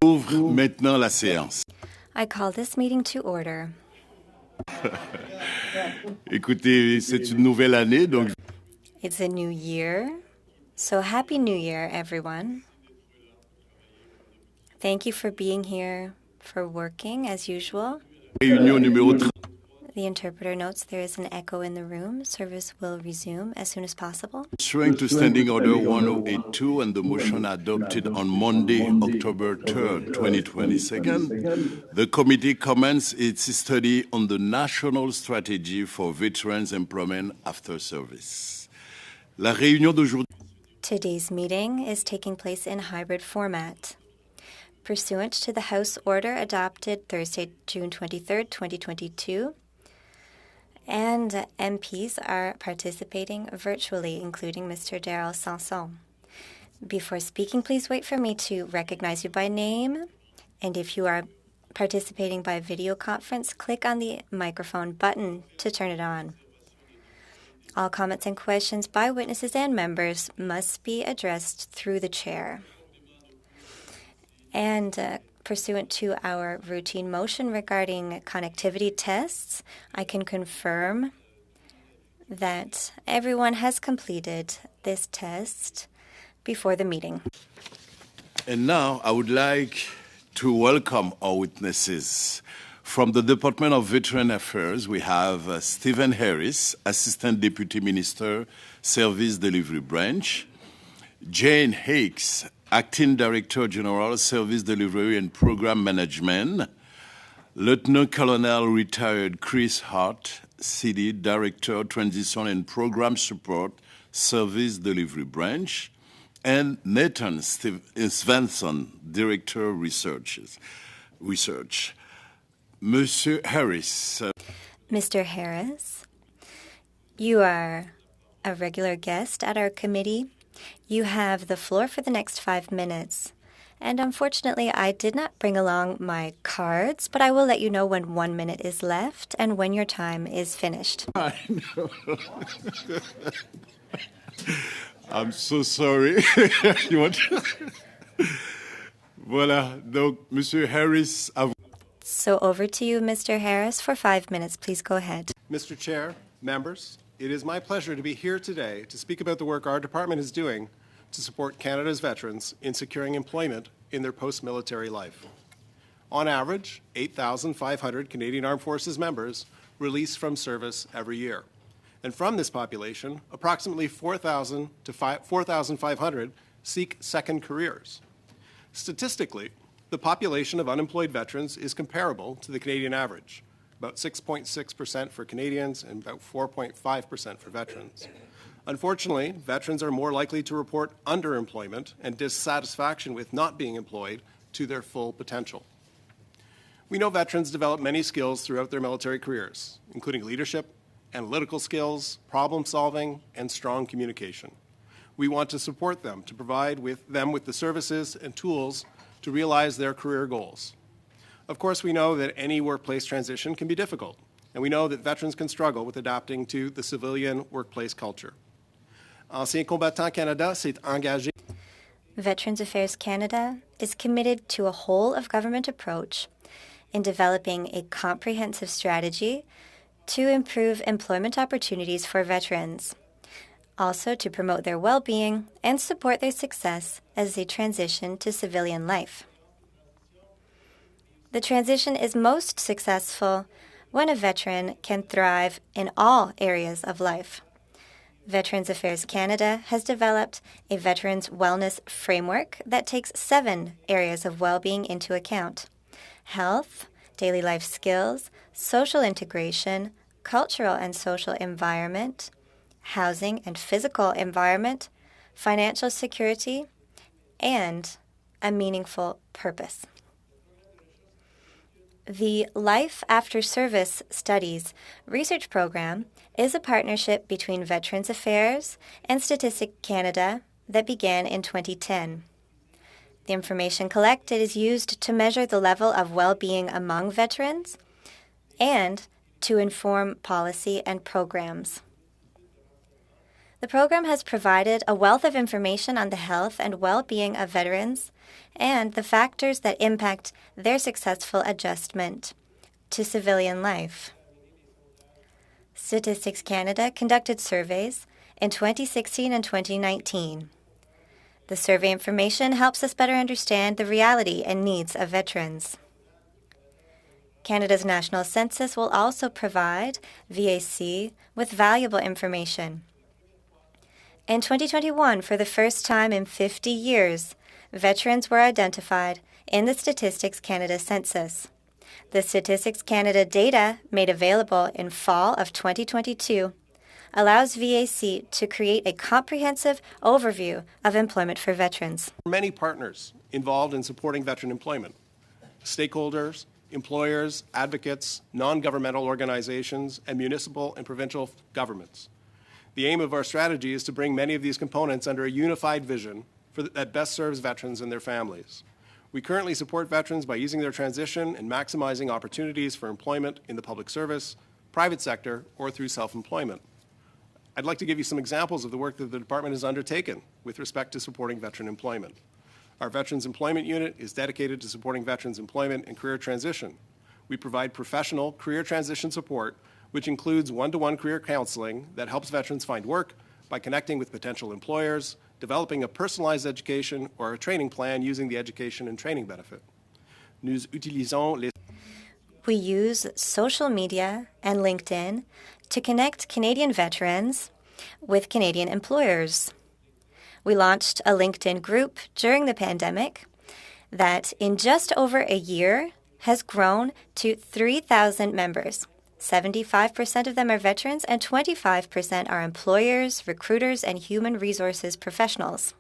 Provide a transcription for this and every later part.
Ouvre maintenant la séance. I call this meeting to order. Écoutez, c'est une nouvelle année, donc It's a new year, so Happy New Year, everyone. Thank you for being here, for working as usual. réunion numéro 30. The interpreter notes there is an echo in the room. Service will resume as soon as possible. Pursuant to Standing Order 1082 and the motion adopted on Monday, October 3rd, 2022, the committee commenced its study on the National Strategy for Veterans Employment After Service. La réunion d'aujourd'hui Today's meeting is taking place in hybrid format. Pursuant to the House Order adopted Thursday, June 23rd, 2022, and MPs are participating virtually, including Mr. Daryl Sanson. Before speaking, please wait for me to recognize you by name. And if you are participating by video conference, click on the microphone button to turn it on. All comments and questions by witnesses and members must be addressed through the chair. And pursuant to our routine motion regarding connectivity tests, I can confirm that everyone has completed this test before the meeting. And now I would like to welcome our witnesses. From the Department of Veteran Affairs, we have Stephen Harris, Assistant Deputy Minister, Service Delivery Branch, Jane Hicks, Acting Director General, Service Delivery and Program Management, Lieutenant Colonel Retired Chris Hart, CD Director, Transition and Program Support, Service Delivery Branch, and Nathan Svensson, Director Research. Monsieur Harris. Mr. Harris, you are a regular guest at our committee. You have the floor for the next 5 minutes. And unfortunately, I did not bring along my cards, but I will let you know when 1 minute is left and when your time is finished. I know. I'm so sorry. You want Voilà. Donc, Monsieur Harris, à vous. So over to you, Mr. Harris, for 5 minutes. Please go ahead. Mr. Chair, members, it is my pleasure to be here today to speak about the work our department is doing to support Canada's veterans in securing employment in their post-military life. On average, 8,500 Canadian Armed Forces members release from service every year. And from this population, approximately 4,000 to 4,500 seek second careers. Statistically, the population of unemployed veterans is comparable to the Canadian average, about 6.6% for Canadians and about 4.5% for veterans. Unfortunately, veterans are more likely to report underemployment and dissatisfaction with not being employed to their full potential. We know veterans develop many skills throughout their military careers, including leadership, analytical skills, problem solving, and strong communication. We want to support them to provide them with the services and tools to realize their career goals. Of course, we know that any workplace transition can be difficult, and we know that veterans can struggle with adapting to the civilian workplace culture. Anciens Combattants Canada s'est engagé. Veterans Affairs Canada is committed to a whole-of-government approach in developing a comprehensive strategy to improve employment opportunities for veterans, also to promote their well-being and support their success as they transition to civilian life. The transition is most successful when a veteran can thrive in all areas of life. Veterans Affairs Canada has developed a Veterans Wellness Framework that takes 7 areas of well-being into account: health, daily life skills, social integration, cultural and social environment, housing and physical environment, financial security, and a meaningful purpose. The Life After Service Studies research program is a partnership between Veterans Affairs and Statistics Canada that began in 2010. The information collected is used to measure the level of well-being among veterans and to inform policy and programs. The program has provided a wealth of information on the health and well-being of veterans and the factors that impact their successful adjustment to civilian life. Statistics Canada conducted surveys in 2016 and 2019. The survey information helps us better understand the reality and needs of veterans. Canada's National Census will also provide VAC with valuable information. In 2021, for the first time in 50 years, veterans were identified in the Statistics Canada census. The Statistics Canada data, made available in fall of 2022, allows VAC to create a comprehensive overview of employment for veterans. Many partners involved in supporting veteran employment: stakeholders, employers, advocates, non-governmental organizations, and municipal and provincial governments. The aim of our strategy is to bring many of these components under a unified vision that best serves veterans and their families. We currently support veterans by using their transition and maximizing opportunities for employment in the public service, private sector, or through self-employment. I'd like to give you some examples of the work that the department has undertaken with respect to supporting veteran employment. Our Veterans Employment Unit is dedicated to supporting veterans' employment and career transition. We provide professional career transition support, which includes one-to-one career counseling that helps veterans find work by connecting with potential employers, developing a personalized education or a training plan using the education and training benefit. We use social media and LinkedIn to connect Canadian veterans with Canadian employers. We launched a LinkedIn group during the pandemic that, in just over a year, has grown to 3,000 members. 75% of them are veterans and 25% are employers, recruiters, and human resources professionals.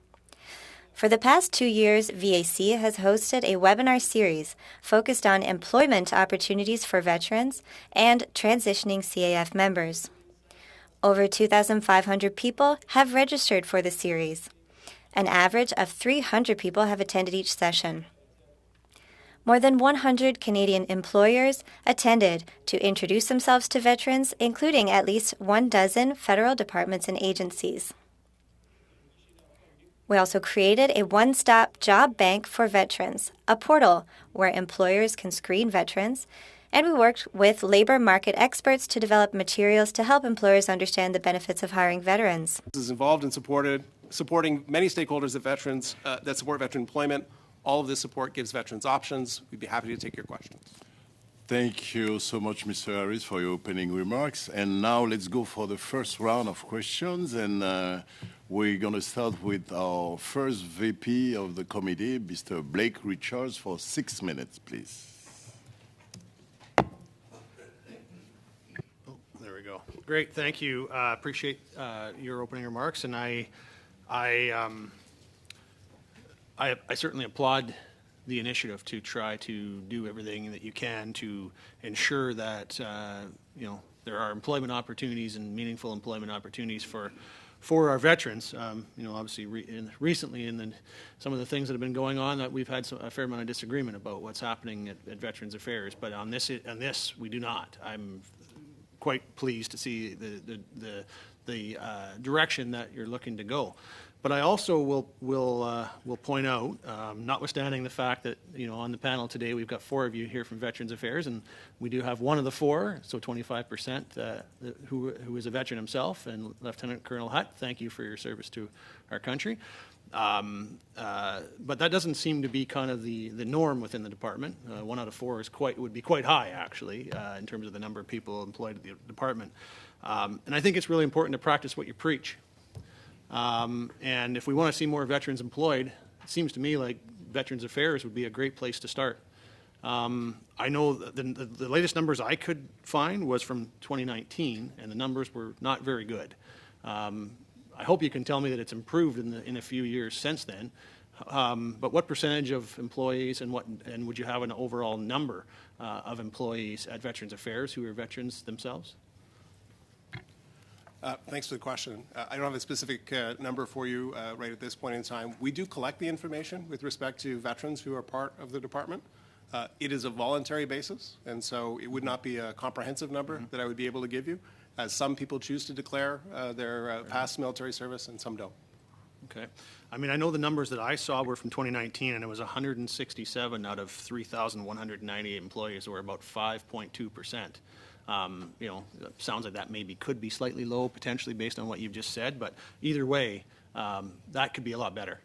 For the past 2 years, VAC has hosted a webinar series focused on employment opportunities for veterans and transitioning CAF members. Over 2,500 people have registered for the series. An average of 300 people have attended each session. More than 100 Canadian employers attended to introduce themselves to veterans, including at least 12 federal departments and agencies. We also created a one-stop job bank for veterans, a portal where employers can screen veterans, and we worked with labor market experts to develop materials to help employers understand the benefits of hiring veterans. This is involved in supporting many stakeholders of veterans that support veteran employment. All of this support gives veterans options. We'd be happy to take your questions. Thank you so much, Mr. Harris, for your opening remarks. And now let's go for the first round of questions. And we're going to start with our first VP of the committee, Mr. Blake Richards, for 6 minutes, please. Oh, there we go. Great, thank you. Appreciate your opening remarks, and I certainly applaud the initiative to try to do everything that you can to ensure that there are employment opportunities and meaningful employment opportunities for our veterans. Obviously recently in some of the things that have been going on, that we've had a fair amount of disagreement about what's happening at Veterans Affairs. But on this we do not. I'm quite pleased to see the direction that you're looking to go. But I also will point out, notwithstanding the fact that on the panel today we've got 4 of you here from Veterans Affairs, and we do have one of the 4, so 25%, who is a veteran himself, and Lieutenant Colonel Hutt. Thank you for your service to our country. But that doesn't seem to be kind of the norm within the department. 1 out of 4 would be quite high, actually, in terms of the number of people employed at the department. And I think it's really important to practice what you preach. And if we want to see more veterans employed, it seems to me like Veterans Affairs would be a great place to start. I know the latest numbers I could find was from 2019, and the numbers were not very good. I hope you can tell me that it's improved in a few years since then. But what percentage of employees and would you have an overall number of employees at Veterans Affairs who are veterans themselves? Thanks for the question. I don't have a specific number for you right at this point in time. We do collect the information with respect to veterans who are part of the department. It is a voluntary basis, and so it would not be a comprehensive number that I would be able to give you, as some people choose to declare their past military service and some don't. Okay. I mean, I know the numbers that I saw were from 2019, and it was 167 out of 3,198 employees, or about 5.2%. You know, it sounds like that maybe could be slightly low, potentially, based on what you've just said, but either way, that could be a lot better.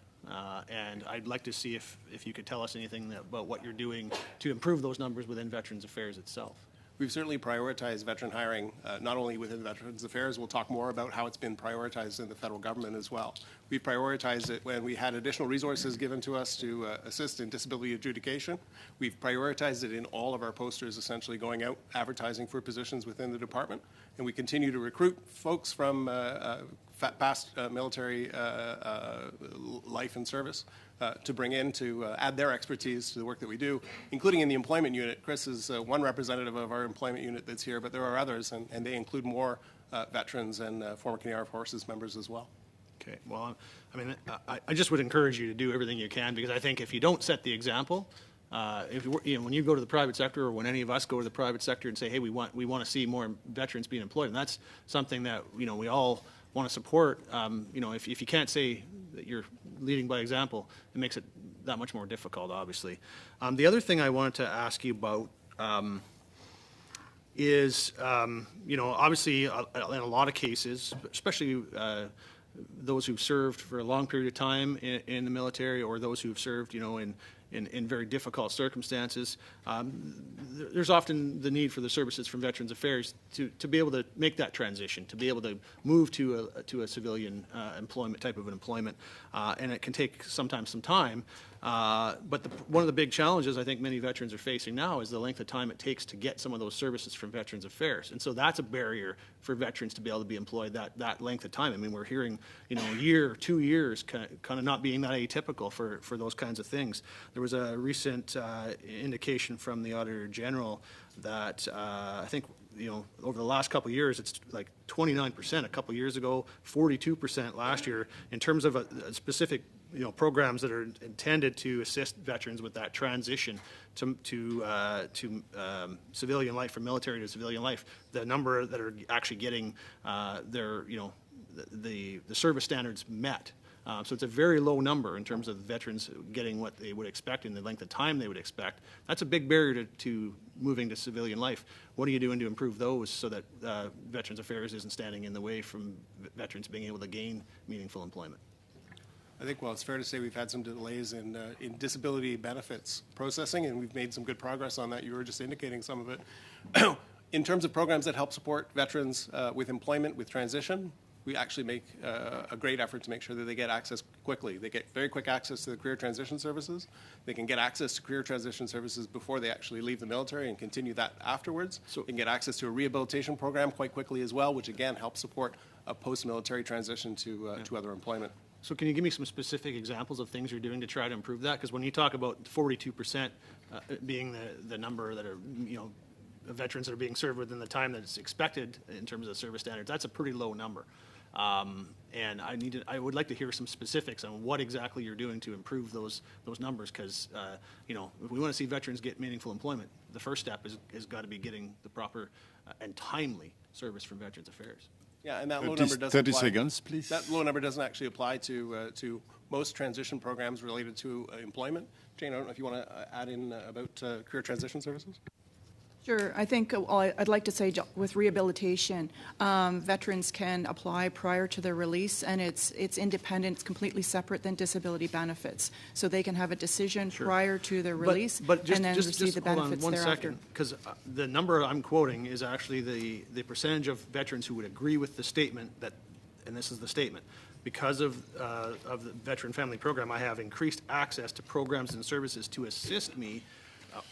And I'd like to see if you could tell us anything about what you're doing to improve those numbers within Veterans Affairs itself. We've certainly prioritized veteran hiring, not only within Veterans Affairs. We'll talk more about how it's been prioritized in the federal government as well. We prioritized it when we had additional resources given to us to assist in disability adjudication. We've prioritized it in all of our posters, essentially going out advertising for positions within the department. And we continue to recruit folks from past military life and service to bring in to add their expertise to the work that we do, including in the employment unit. Chris is one representative of our employment unit that's here, but there are others, and they include more veterans and former Canadian Armed Forces members as well. Okay. Well, I mean, I just would encourage you to do everything you can, because I think if you don't set the example, when you go to the private sector, or when any of us go to the private sector and say, hey, we want to see more veterans being employed, and that's something that, you know, we all want to support. You know, if you can't say that you're leading by example, it makes it that much more difficult, obviously. The other thing I wanted to ask you about is, you know, obviously in a lot of cases, especially those who've served for a long period of time in the military, or those who've served, you know, in very difficult circumstances, there's often the need for the services from Veterans Affairs to be able to make that transition, to be able to move to a civilian employment, type of an employment, and it can take sometimes some time. But one of the big challenges I think many veterans are facing now is the length of time it takes to get some of those services from Veterans Affairs. And so that's a barrier for veterans to be able to be employed that length of time. I mean, we're hearing, you know, a year, 2 years, kind of not being that atypical for those kinds of things. There was a recent indication from the Auditor General that I think, you know, over the last couple of years, it's like 29% a couple of years ago, 42% last year, in terms of a specific, you know, programs that are intended to assist veterans with that transition to civilian life, from military to civilian life. The number that are actually getting their, you know, the service standards met. So it's a very low number in terms of veterans getting what they would expect in the length of time they would expect. That's a big barrier to moving to civilian life. What are you doing to improve those so that Veterans Affairs isn't standing in the way from veterans being able to gain meaningful employment? I think, well, it's fair to say we've had some delays in disability benefits processing, and we've made some good progress on that. You were just indicating some of it. In terms of programs that help support veterans with employment, with transition, we actually make a great effort to make sure that they get access quickly. They get very quick access to the career transition services. They can get access to career transition services before they actually leave the military and continue that afterwards. So they can get access to a rehabilitation program quite quickly as well, which again helps support a post-military transition to other employment. So can you give me some specific examples of things you're doing to try to improve that? Because when you talk about 42% being the number that are, you know, veterans that are being served within the time that's expected in terms of service standards, that's a pretty low number. And I would like to hear some specifics on what exactly you're doing to improve those numbers, because you know, if we want to see veterans get meaningful employment, the first step is got to be getting the proper and timely service from Veterans Affairs. Yeah, and that low number doesn't 30 apply. seconds, please. That low number doesn't actually apply to most transition programs related to employment. Jane, I don't know if you want to add in about career transition services. Sure. I think I'd like to say with rehabilitation, veterans can apply prior to their release, and it's independent, it's completely separate than disability benefits. So they can have a decision prior to their release and then receive the benefits hold on one thereafter. second, because the number I'm quoting is actually the percentage of veterans who would agree with the statement that, and this is the statement, because of the Veteran Family Program, I have increased access to programs and services to assist me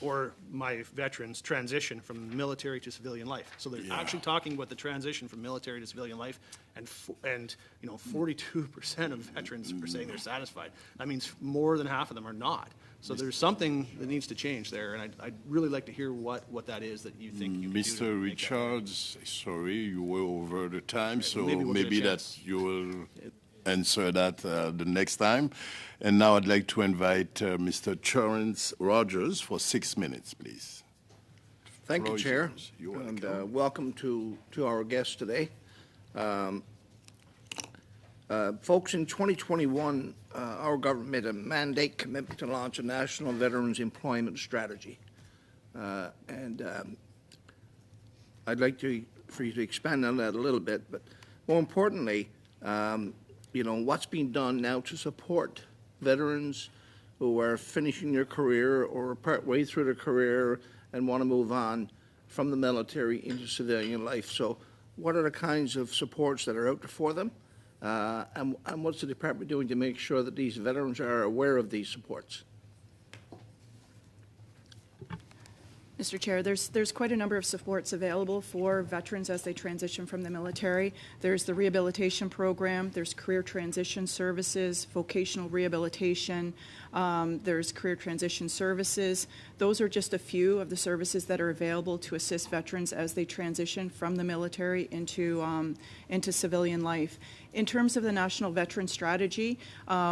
or my veterans transition from military to civilian life. So they're actually talking about the transition from military to civilian life, and you know, 42% of veterans are saying they're satisfied. That means more than half of them are not. So there's something that needs to change there, and I'd really like to hear what that is that you think you can do to Mr. make that Richards, sorry, you were over the time, so maybe we'll get a maybe that chance. you will answer that the next time. And now I'd like to invite Mr. Charles Rogers for 6 minutes, please. Thank you, Floor is Chair, yours. You're and welcome. welcome to our guests today. Folks, in 2021, our government made a mandate commitment to launch a national veterans employment strategy. I'd like for you to expand on that a little bit, but more importantly, what's being done now to support veterans who are finishing their career or partway through their career and want to move on from the military into civilian life. So what are the kinds of supports that are out there for them? And what's the department doing to make sure that these veterans are aware of these supports? Mr. Chair, there's quite a number of supports available for veterans as they transition from the military. There's the rehabilitation program, there's career transition services, vocational rehabilitation, there's career transition services. Those are just a few of the services that are available to assist veterans as they transition from the military into civilian life. In terms of the National Veteran Strategy,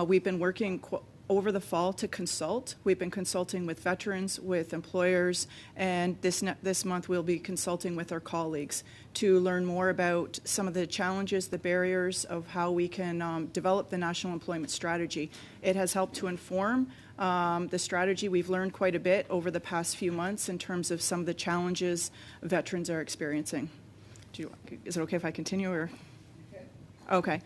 we've been working over the fall to consult. We've been consulting with veterans, with employers, and this month we'll be consulting with our colleagues to learn more about some of the challenges, the barriers of how we can develop the National Employment Strategy. It has helped to inform the strategy. We've learned quite a bit over the past few months in terms of some of the challenges veterans are experiencing. Is it okay if I continue, or? Okay.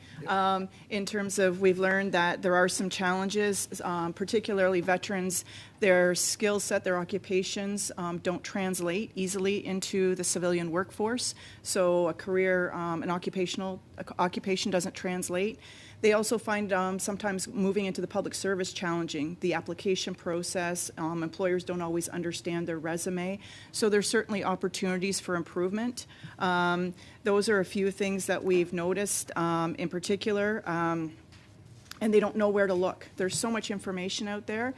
In terms of, we've learned that there are some challenges, particularly veterans, their skill set, their occupations don't translate easily into the civilian workforce. So a career, an occupation doesn't translate. They also find sometimes moving into the public service challenging. The application process, employers don't always understand their resume. So there's certainly opportunities for improvement. Those are a few things that we've noticed in particular. And they don't know where to look. There's so much information out there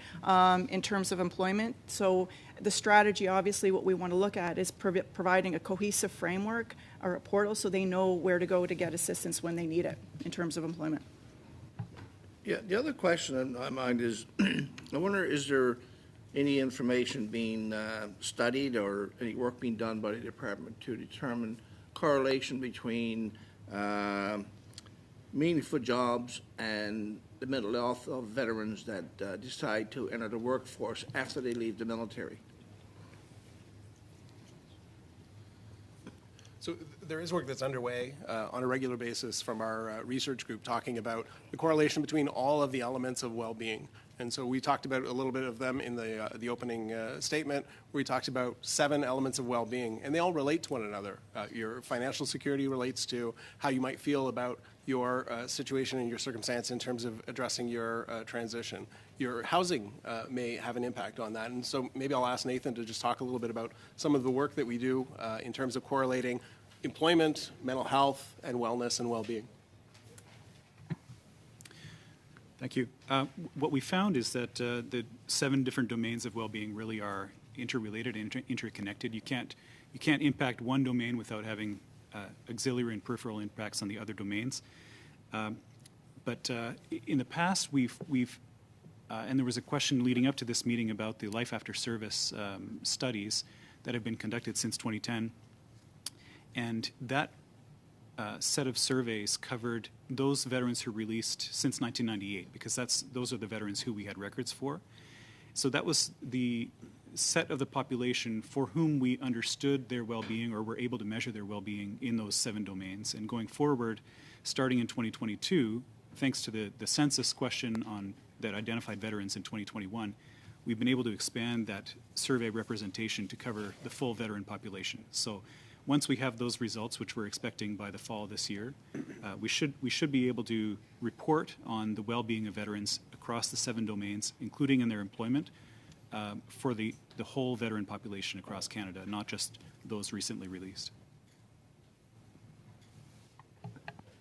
in terms of employment. So the strategy, obviously, what we want to look at is providing a cohesive framework or a portal so they know where to go to get assistance when they need it in terms of employment. Yeah, the other question in my mind is, I wonder, is there any information being studied or any work being done by the department to determine correlation between meaningful jobs and the mental health of veterans that decide to enter the workforce after they leave the military? So there is work that's underway on a regular basis from our research group talking about the correlation between all of the elements of well-being. And so we talked about a little bit of them in the opening statement, where we talked about 7 elements of well-being, and they all relate to one another. Your financial security relates to how you might feel about your situation and your circumstance in terms of addressing your transition. Your housing may have an impact on that. And so maybe I'll ask Nathan to just talk a little bit about some of the work that we do in terms of correlating employment, mental health, and wellness and well-being. Thank you. What we found is that the 7 different domains of well-being really are interrelated and interconnected. You can't impact one domain without having auxiliary and peripheral impacts on the other domains. But in the past, we've and there was a question leading up to this meeting about the life after service studies that have been conducted since 2010, and that set of surveys covered those veterans who released since 1998, because those are the veterans who we had records for. So that was the set of the population for whom we understood their well-being or were able to measure their well-being in those 7 domains. And going forward, starting in 2022, thanks to the census question that identified veterans in 2021, we've been able to expand that survey representation to cover the full veteran population. So once we have those results, which we're expecting by the fall of this year, we should be able to report on the well-being of veterans across the 7 domains, including in their employment, for the whole veteran population across Canada, not just those recently released.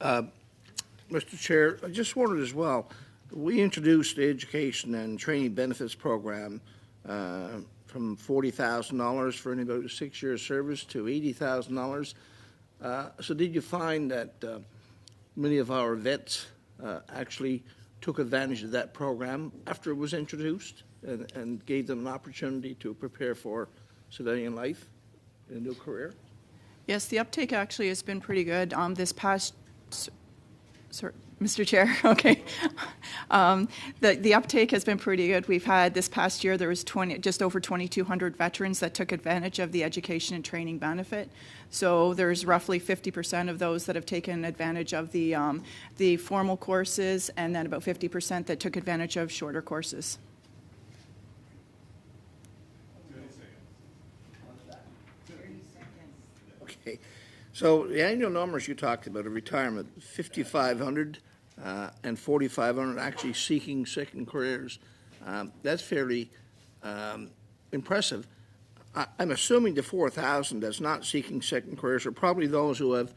Mr. Chair, I just wondered as well, we introduced the education and training benefits program from $40,000 for anybody with 6 years service to $80,000. So did you find that many of our vets actually took advantage of that program after it was introduced and gave them an opportunity to prepare for civilian life in a new career? Yes, the uptake actually has been pretty good. This past, sorry, Mr. Chair, okay. The uptake has been pretty good. We've had this past year, there was just over 2,200 veterans that took advantage of the education and training benefit. So there's roughly 50% of those that have taken advantage of the formal courses, and then about 50% that took advantage of shorter courses. Okay. So the annual numbers you talked about of retirement, 5,500 and 4,500 actually seeking second careers. That's fairly impressive. I'm assuming the 4,000 that's not seeking second careers are probably those who have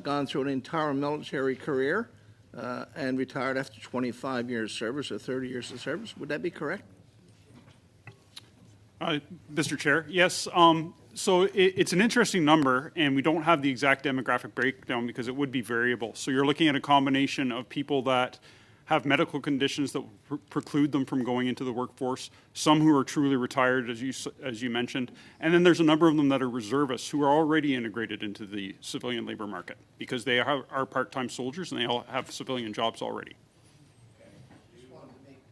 gone through an entire military career and retired after 25 years service or 30 years of service. Would that be correct? Mr. Chair, yes. So it's an interesting number, and we don't have the exact demographic breakdown because it would be variable. So you're looking at a combination of people that have medical conditions that preclude them from going into the workforce, some who are truly retired, as you mentioned, and then there's a number of them that are reservists who are already integrated into the civilian labor market because they are part-time soldiers and they all have civilian jobs already.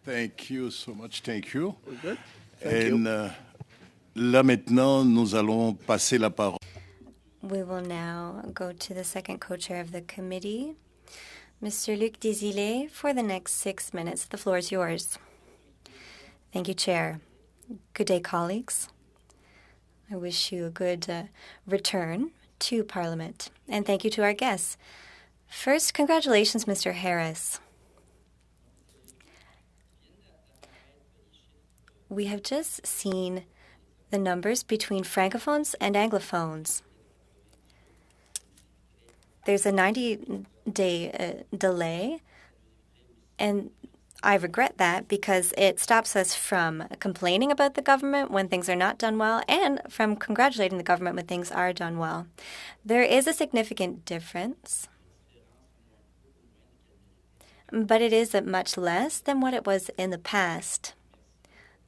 Thank you so much. Thank you. Good. Thank you. Là maintenant, nous allons passer la parole. We will now go to the second co-chair of the committee, Mr. Luc Desilets, for the next 6 minutes. The floor is yours. Thank you, Chair. Good day, colleagues. I wish you a good return to Parliament, and thank you to our guests. First, congratulations, Mr. Harris. We have just seen the numbers between Francophones and Anglophones. There's a 90-day delay, and I regret that because it stops us from complaining about the government when things are not done well and from congratulating the government when things are done well. There is a significant difference, but it is much less than what it was in the past.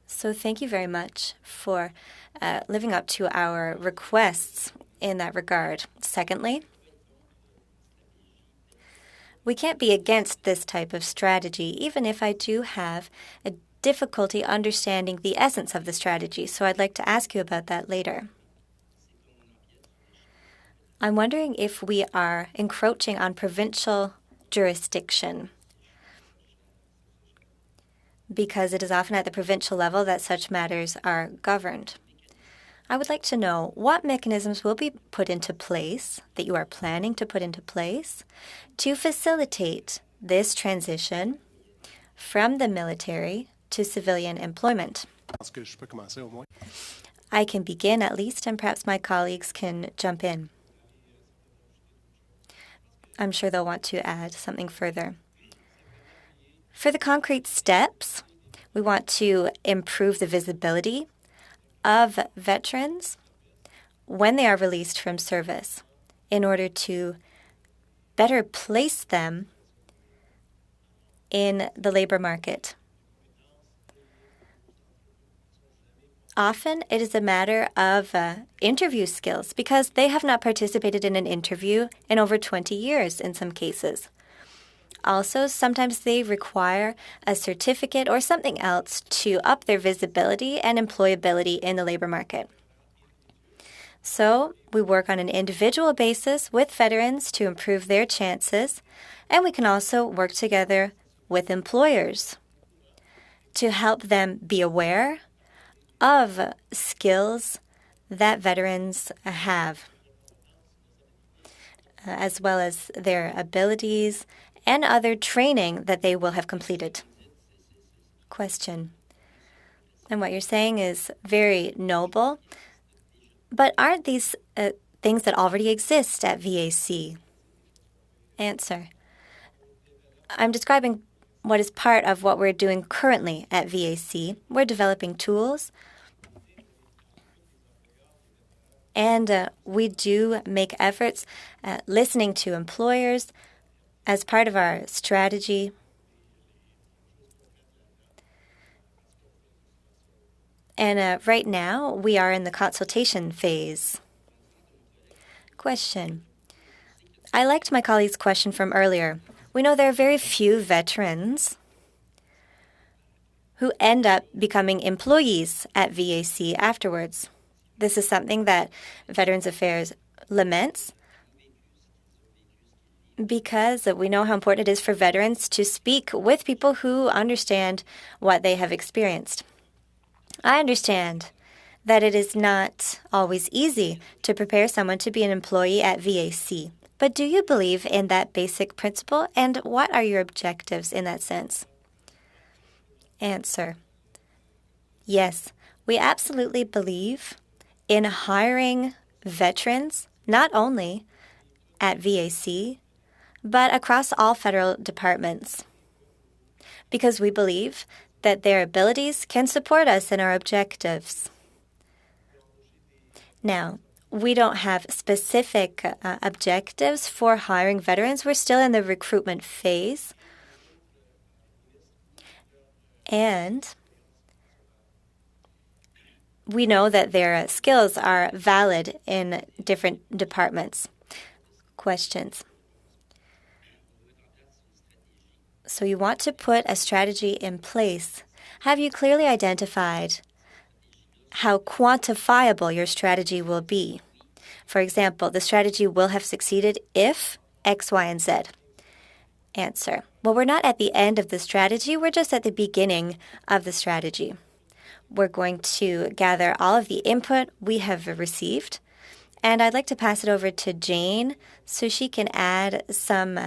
So thank you very much for living up to our requests in that regard. Secondly, we can't be against this type of strategy, even if I do have a difficulty understanding the essence of the strategy. So I'd like to ask you about that later. I'm wondering if we are encroaching on provincial jurisdiction, because it is often at the provincial level that such matters are governed. I would like to know what mechanisms will be put into place, that you are planning to put into place, to facilitate this transition from the military to civilian employment. I can begin at least, and perhaps my colleagues can jump in. I'm sure they'll want to add something further. For the concrete steps, we want to improve the visibility of veterans when they are released from service in order to better place them in the labor market. Often it is a matter of interview skills because they have not participated in an interview in over 20 years in some cases. Also, sometimes they require a certificate or something else to up their visibility and employability in the labor market. So we work on an individual basis with veterans to improve their chances, and we can also work together with employers to help them be aware of skills that veterans have, as well as their abilities and other training that they will have completed. Question. And what you're saying is very noble, but aren't these things that already exist at VAC? Answer. I'm describing what is part of what we're doing currently at VAC. We're developing tools, and we do make efforts at listening to employers as part of our strategy. And right now, we are in the consultation phase. Question. I liked my colleague's question from earlier. We know there are very few veterans who end up becoming employees at VAC afterwards. This is something that Veterans Affairs laments because we know how important it is for veterans to speak with people who understand what they have experienced. I understand that it is not always easy to prepare someone to be an employee at VAC. But do you believe in that basic principle, and what are your objectives in that sense? Answer. Yes, we absolutely believe in hiring veterans, not only at VAC, but across all federal departments, because we believe that their abilities can support us in our objectives. Now, we don't have specific objectives for hiring veterans. We're still in the recruitment phase. And we know that their skills are valid in different departments. Questions. So you want to put a strategy in place. Have you clearly identified how quantifiable your strategy will be? For example, the strategy will have succeeded if X, Y, and Z. Answer. Well, we're not at the end of the strategy. We're just at the beginning of the strategy. We're going to gather all of the input we have received. And I'd like to pass it over to Jane so she can add some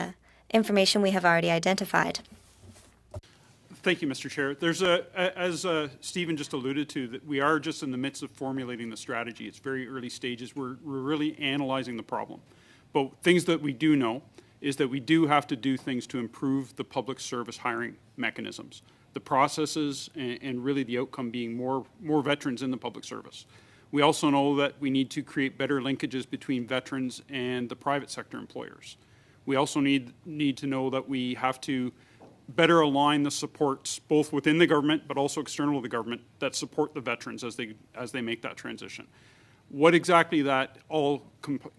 information we have already identified. Thank you, Mr. Chair. There's as Stephen just alluded to, that we are just in the midst of formulating the strategy. It's very early stages. We're really analyzing the problem. But things that we do know is that we do have to do things to improve the public service hiring mechanisms, the processes, and really the outcome being more veterans in the public service. We also know that we need to create better linkages between veterans and the private sector employers. We also need to know that we have to better align the supports both within the government but also external to the government that support the veterans as they make that transition. What exactly that all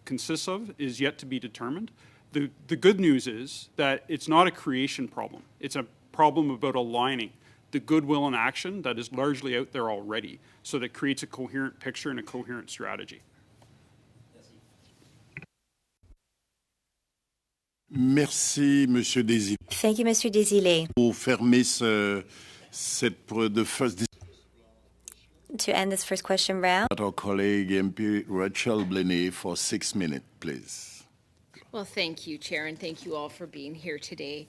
consists of is yet to be determined. The good news is that it's not a creation problem. It's a problem about aligning the goodwill and action that is largely out there already, so that creates a coherent picture and a coherent strategy. Merci, Monsieur Desilets. Thank you, Mr. Desilets. Pour fermer the first To end this first question round, our colleague MP Rachel Blenny for 6 minutes, please. Well, thank you, Chair, and thank you all for being here today.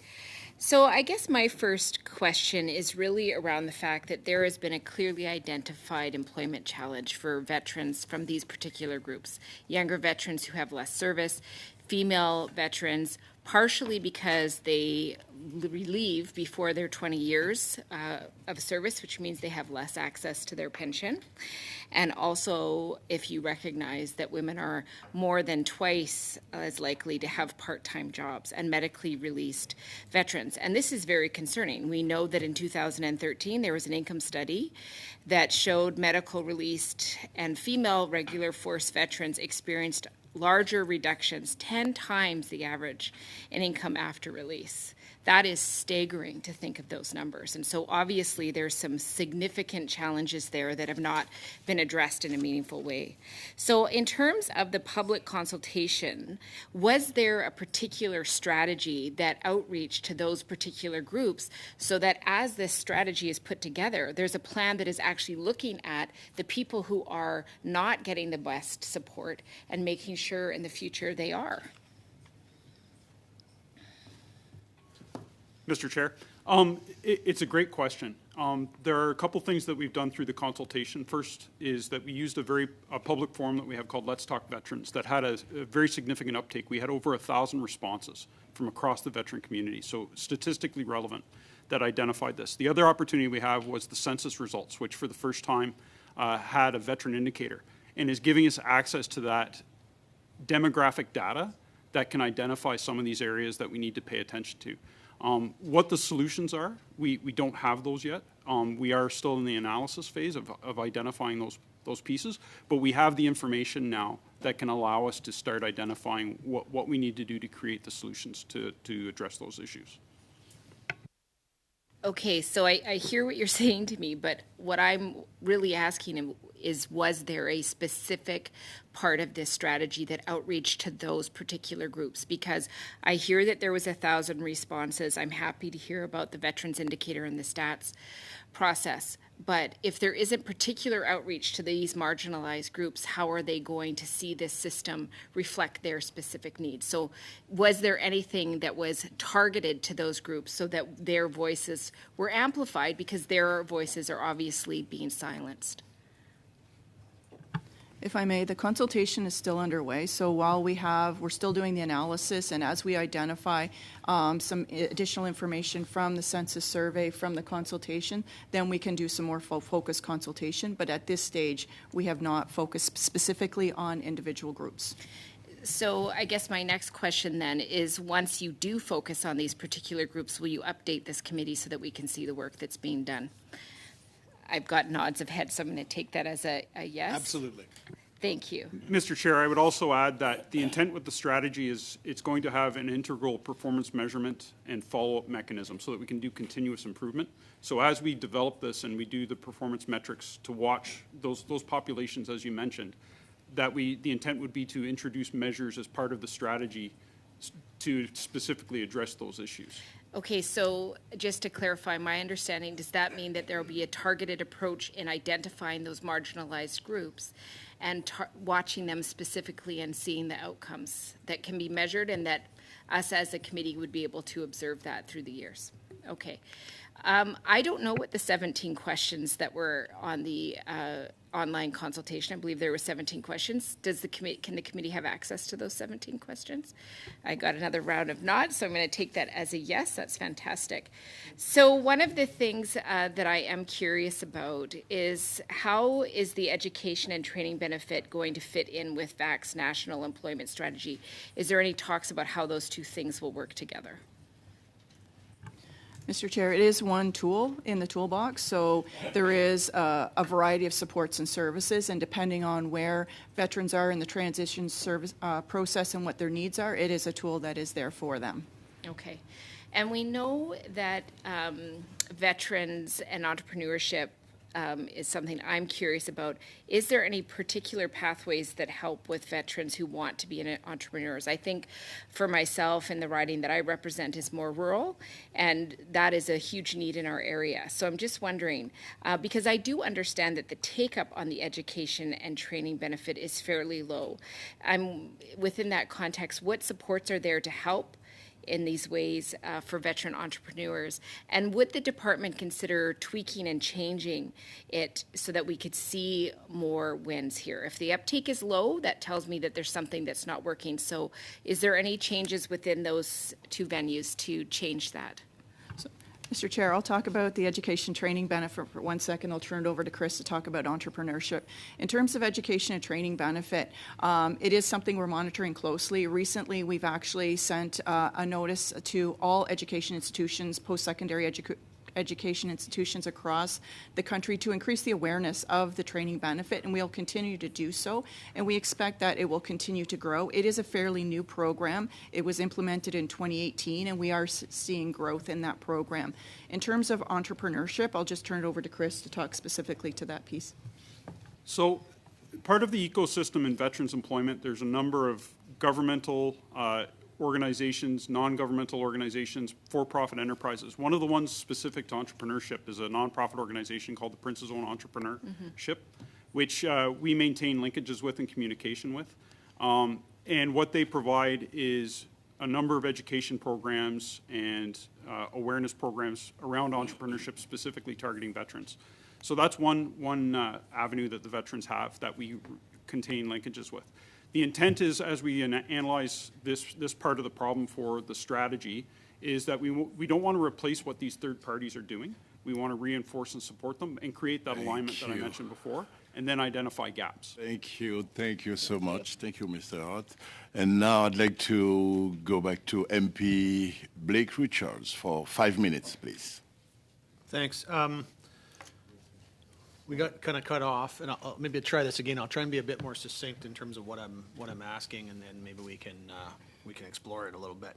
So I guess my first question is really around the fact that there has been a clearly identified employment challenge for veterans from these particular groups, younger veterans who have less service, female veterans, partially because they leave before their 20 years of service, which means they have less access to their pension. And also, if you recognize that women are more than twice as likely to have part-time jobs and medically released veterans. And this is very concerning. We know that in 2013, there was an income study that showed medical released and female regular force veterans experienced larger reductions, 10 times the average in income after release. That is staggering to think of those numbers. And so obviously there's some significant challenges there that have not been addressed in a meaningful way. So in terms of the public consultation, was there a particular strategy that outreach to those particular groups so that as this strategy is put together, there's a plan that is actually looking at the people who are not getting the best support and making sure in the future they are? Mr. Chair, it's a great question. There are a couple things that we've done through the consultation. First is that we used a public forum that we have called Let's Talk Veterans that had a very significant uptake. We had over 1,000 responses from across the veteran community, so statistically relevant. that identified this. The other opportunity we have was the census results, which for the first time had a veteran indicator, and is giving us access to that demographic data that can identify some of these areas that we need to pay attention to. What the solutions are, we don't have those yet. We are still in the analysis phase of identifying those pieces, but we have the information now that can allow us to start identifying what we need to do to create the solutions to address those issues. Okay, so I hear what you're saying to me, but what I'm really asking is, was there a specific part of this strategy that outreach to those particular groups? Because I hear that there was 1,000 responses. I'm happy to hear about the Veterans Indicator and the stats process. But if there isn't particular outreach to these marginalized groups, how are they going to see this system reflect their specific needs? So was there anything that was targeted to those groups so that their voices were amplified, because their voices are obviously being silenced? If I may, the consultation is still underway. So while we're still doing the analysis, and as we identify some additional information from the census survey, from the consultation, then we can do some more focused consultation. But at this stage, we have not focused specifically on individual groups. So I guess my next question then is, once you do focus on these particular groups, will you update this committee so that we can see the work that's being done? I've got nods of head, so I'm going to take that as a yes. Absolutely. Thank you. Mr. Chair, I would also add that the intent with the strategy is it's going to have an integral performance measurement and follow-up mechanism so that we can do continuous improvement. So as we develop this and we do the performance metrics to watch those populations, as you mentioned, that the intent would be to introduce measures as part of the strategy to specifically address those issues. Okay, so just to clarify my understanding, does that mean that there will be a targeted approach in identifying those marginalized groups and watching them specifically and seeing the outcomes that can be measured, and that us as a committee would be able to observe that through the years? Okay. I don't know what the 17 questions that were on the online consultation. I believe there were 17 questions. Can the committee have access to those 17 questions? I got another round of nods, so I'm going to take that as a yes. That's fantastic. So one of the things that I am curious about is, how is the education and training benefit going to fit in with VAC's national employment strategy? Is there any talks about how those two things will work together? Mr. Chair, it is one tool in the toolbox, so there is a variety of supports and services, and depending on where veterans are in the transition service process and what their needs are, it is a tool that is there for them. Okay. And we know that veterans and entrepreneurship is something I'm curious about. Is there any particular pathways that help with veterans who want to be entrepreneurs? I think for myself, and the riding that I represent is more rural, and that is a huge need in our area. So I'm just wondering, because I do understand that the take-up on the education and training benefit is fairly low. Within that context, what supports are there to help in these ways for veteran entrepreneurs? And would the department consider tweaking and changing it so that we could see more wins here? If the uptake is low, that tells me that there's something that's not working. So is there any changes within those two venues to change that? Mr. Chair, I'll talk about the education training benefit for 1 second. I'll turn it over to Chris to talk about entrepreneurship. In terms of education and training benefit, it is something we're monitoring closely. Recently, we've actually sent a notice to all education institutions, post-secondary education institutions across the country, to increase the awareness of the training benefit, and we'll continue to do so, and we expect that it will continue to grow. It is a fairly new program. It was implemented in 2018, and we are seeing growth in that program. In terms of entrepreneurship, I'll just turn it over to Chris to talk specifically to that piece. So part of the ecosystem in veterans employment, there's a number of governmental organizations, non-governmental organizations, for-profit enterprises. One of the ones specific to entrepreneurship is a nonprofit organization called the Prince's Own Entrepreneurship, which we maintain linkages with and communication with. And what they provide is a number of education programs and awareness programs around entrepreneurship, specifically targeting veterans. So that's one avenue that the veterans have that we contain linkages with. The intent is, as we analyze this part of the problem for the strategy, is that we don't want to replace what these third parties are doing. We want to reinforce and support them and create that alignment that I mentioned before, and then identify gaps. Thank you so much. Thank you, Mr. Hart. And now I'd like to go back to MP Blake Richards for 5 minutes, please. Thanks. We got kind of cut off, and maybe I'll try this again. I'll try and be a bit more succinct in terms of what I'm asking, and then maybe we can explore it a little bit.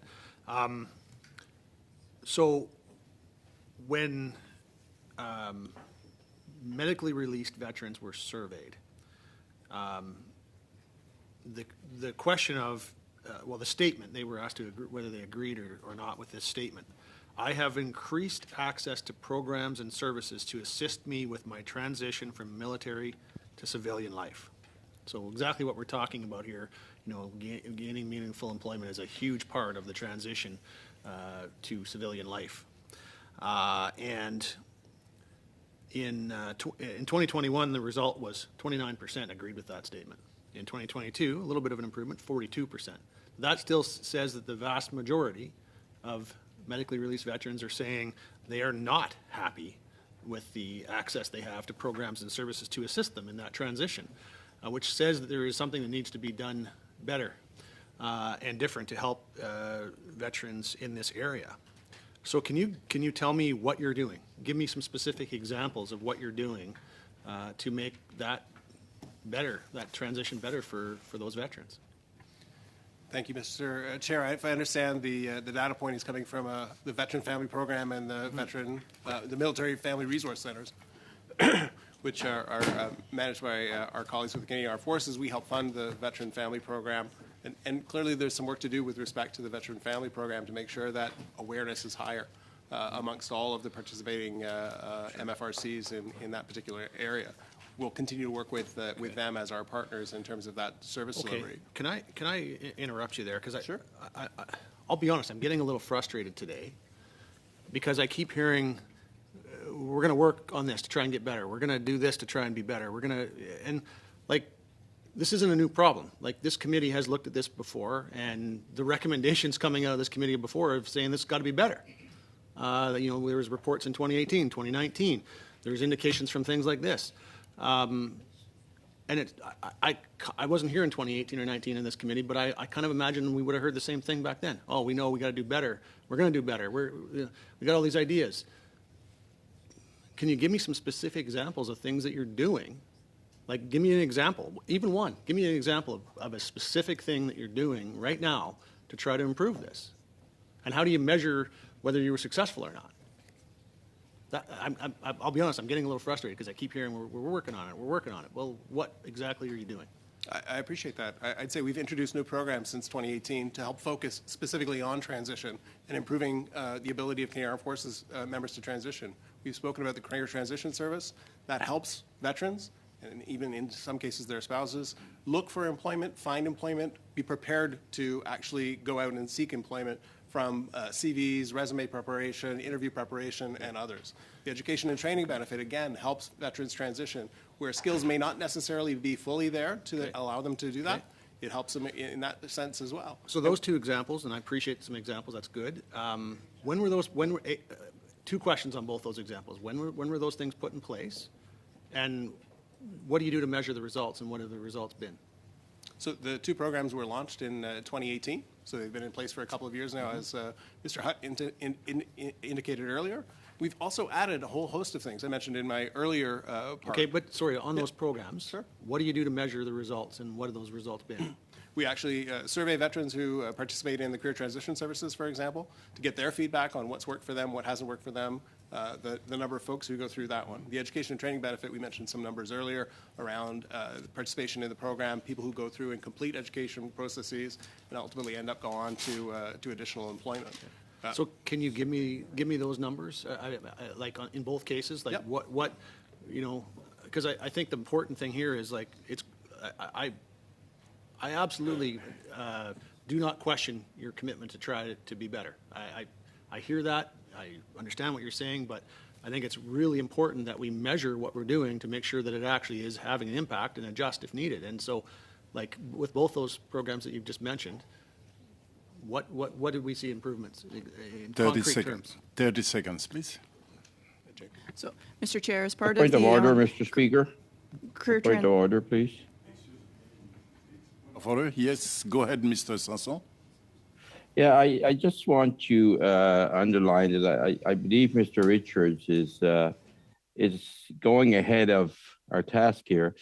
So when medically released veterans were surveyed, the question of the statement, they were asked to agree, whether they agreed or not with this statement. I have increased access to programs and services to assist me with my transition from military to civilian life. So exactly what we're talking about here, gaining meaningful employment is a huge part of the transition to civilian life. And in 2021, the result was 29% agreed with that statement. In 2022, a little bit of an improvement, 42%. That still says that the vast majority of medically released veterans are saying they are not happy with the access they have to programs and services to assist them in that transition, which says that there is something that needs to be done better and different to help veterans in this area. So can you tell me what you're doing? Give me some specific examples of what you're doing to make that better, that transition better for those veterans. Thank you, Mr. Chair. If I understand, the data point is coming from the Veteran Family Program and the the Military Family Resource Centers, which are managed by our colleagues with the Canadian Armed Forces. We help fund the Veteran Family Program, and clearly there's some work to do with respect to the Veteran Family Program to make sure that awareness is higher amongst all of the participating MFRCs in that particular area. We'll continue to work with them as our partners in terms of that service delivery. Can I interrupt you there? Because Sure. I'll be honest, I'm getting a little frustrated today because I keep hearing we're going to work on this to try and get better. We're going to do this to try and be better. This isn't a new problem. Like, this committee has looked at this before, and the recommendations coming out of this committee before are saying this has got to be better. There was reports in 2018, 2019. There's indications from things like this. And I wasn't here in 2018 or 19 in this committee, but I kind of imagine we would have heard the same thing back then. Oh, we know we got to do better. We're going to do better. We got all these ideas. Can you give me some specific examples of things that you're doing? Like, give me an example, even one. Give me an example of a specific thing that you're doing right now to try to improve this. And how do you measure whether you were successful or not? I'll be honest, I'm getting a little frustrated because I keep hearing we're working on it, we're working on it. Well, what exactly are you doing? I appreciate that. I'd say we've introduced new programs since 2018 to help focus specifically on transition and improving the ability of Canadian Armed Forces members to transition. We've spoken about the Career Transition Service. That helps veterans, and even in some cases their spouses, look for employment, find employment, be prepared to actually go out and seek employment from CVs, resume preparation, interview preparation, and others. The education and training benefit, again, helps veterans transition, where skills may not necessarily be fully there to allow them to do that. Okay. It helps them in that sense as well. So those two examples, and I appreciate some examples, that's good. When were those, two questions on both those examples. When were those things put in place? And what do you do to measure the results, and what have the results been? So the two programs were launched in 2018. So they've been in place for a couple of years now, as Mr. Hutt indicated earlier. We've also added a whole host of things I mentioned in my earlier part. Okay, but sorry, on those programs, Sure. What do you do to measure the results, and what have those results been? We actually survey veterans who participate in the Career Transition Services, for example, to get their feedback on what's worked for them, what hasn't worked for them, the number of folks who go through that one. The education and training benefit, we mentioned some numbers earlier around participation in the program, people who go through and complete education processes and ultimately end up going on to additional employment. So can you give me those numbers, like in both cases, like Yep. what because I think the important thing here is like I absolutely do not question your commitment to try to be better. I hear that. I understand what you're saying, but I think it's really important that we measure what we're doing to make sure that it actually is having an impact and adjust if needed. And so, like with both those programs that you've just mentioned, what did we see improvements in 30 concrete seconds. terms? 30 seconds, please. So, Mr. Chair, as part of Point the of order, Mr. Speaker. career Point of order, please. Of order? Yes, go ahead, Mr. Sanson. Yeah, I just want to underline that I believe Mr. Richards is going ahead of our task here.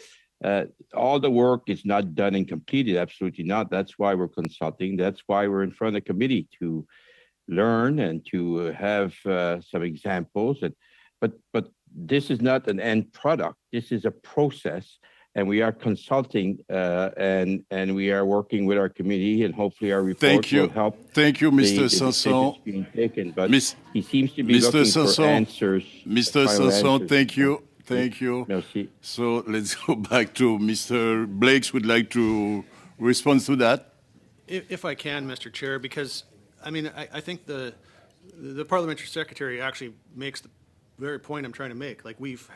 All the work is not done and completed, absolutely not. That's why we're consulting. That's why we're in front of the committee to learn and to have some examples. But this is not an end product. This is a process, and we are consulting and we are working with our committee, and hopefully our report will help. Thank you, Mr. the Sanson. decisions being taken. But Miss- he seems to be Mr. looking Sanson, for answers. Mr. final Sanson, answers. thank you. Thank you. Merci. So let's go back to Mr. Blakes would like to respond to that. If I can, Mr. Chair, because, I mean, I think the parliamentary secretary actually makes the very point I'm trying to make. Like, we've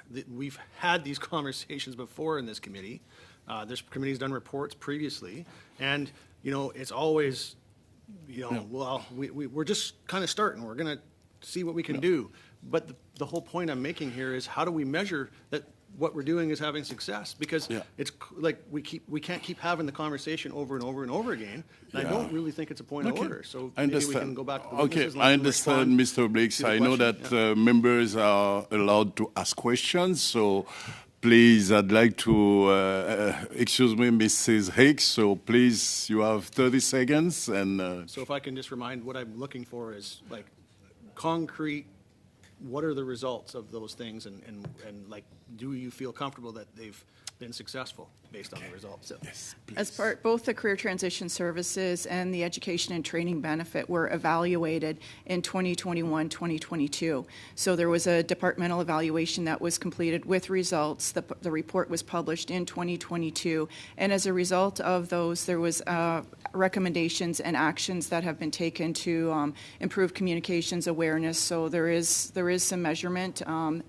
had these conversations before in this committee. This committee's done reports previously, and, you know, it's always, you know, well, we're just kind of starting. We're going to see what we can do. But the whole point I'm making here is, how do we measure that what we're doing is having success? Because it's like we can't keep having the conversation over and over and over again. And I don't really think it's a point of order. So I maybe we understand. can go back to the Okay, witnesses and let I them understand, respond Mr. Blakes. to the I know question. that members are allowed to ask questions, so please, I'd like to, excuse me, Mrs. Hicks, so please, you have 30 seconds. And So if I can just remind, what I'm looking for is like concrete, what are the results of those things, and like, do you feel comfortable that they've been successful based on the results? yes, As part, both the career transition services and the education and training benefit were evaluated in 2021, 2022. So there was a departmental evaluation that was completed with results. The report was published in 2022, and as a result of those, there was recommendations and actions that have been taken to improve communications awareness. So there is some measurement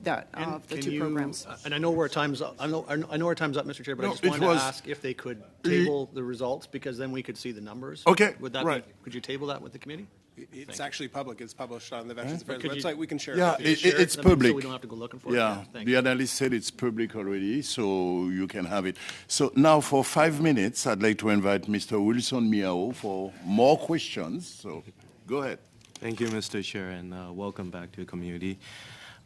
that of the two programs. And I know where time's up. I know our time's up, Mr. Chair, but I No, just it wanted to was- ask if they could table the results, because then we could see the numbers. Okay, Would that right. could you table that with the committee? It's actually public. It's published on the Veterans Affairs Could you- website. We can share yeah, it. with you. it's So public. we don't have to go looking for it. Yeah, Thank the you. analyst said it's public already, so you can have it. So now for 5 minutes, I'd like to invite Mr. Wilson Miao for more questions. So go ahead. Thank you, Mr. Chair, and welcome back to the community.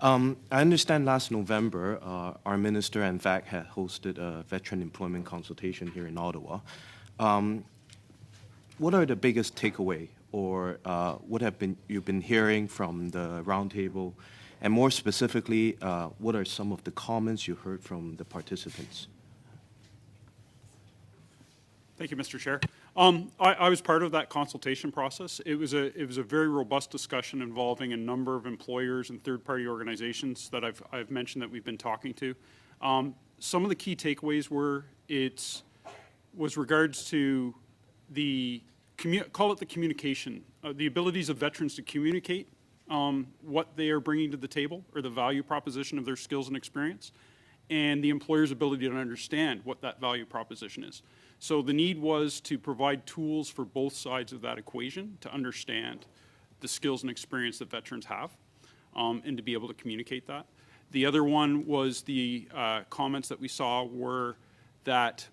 I understand last November, our minister and VAC had hosted a veteran employment consultation here in Ottawa. What are the biggest takeaway, or what have you've been hearing from the roundtable, and more specifically, what are some of the comments you heard from the participants? Thank you, Mr. Chair. I was part of that consultation process. It was a very robust discussion involving a number of employers and third-party organizations that I've mentioned that we've been talking to. Some of the key takeaways was regards to the call it the communication, the abilities of veterans to communicate what they are bringing to the table, or the value proposition of their skills and experience, and the employer's ability to understand what that value proposition is. So the need was to provide tools for both sides of that equation to understand the skills and experience that veterans have, and to be able to communicate that. The other one was the comments that we saw were that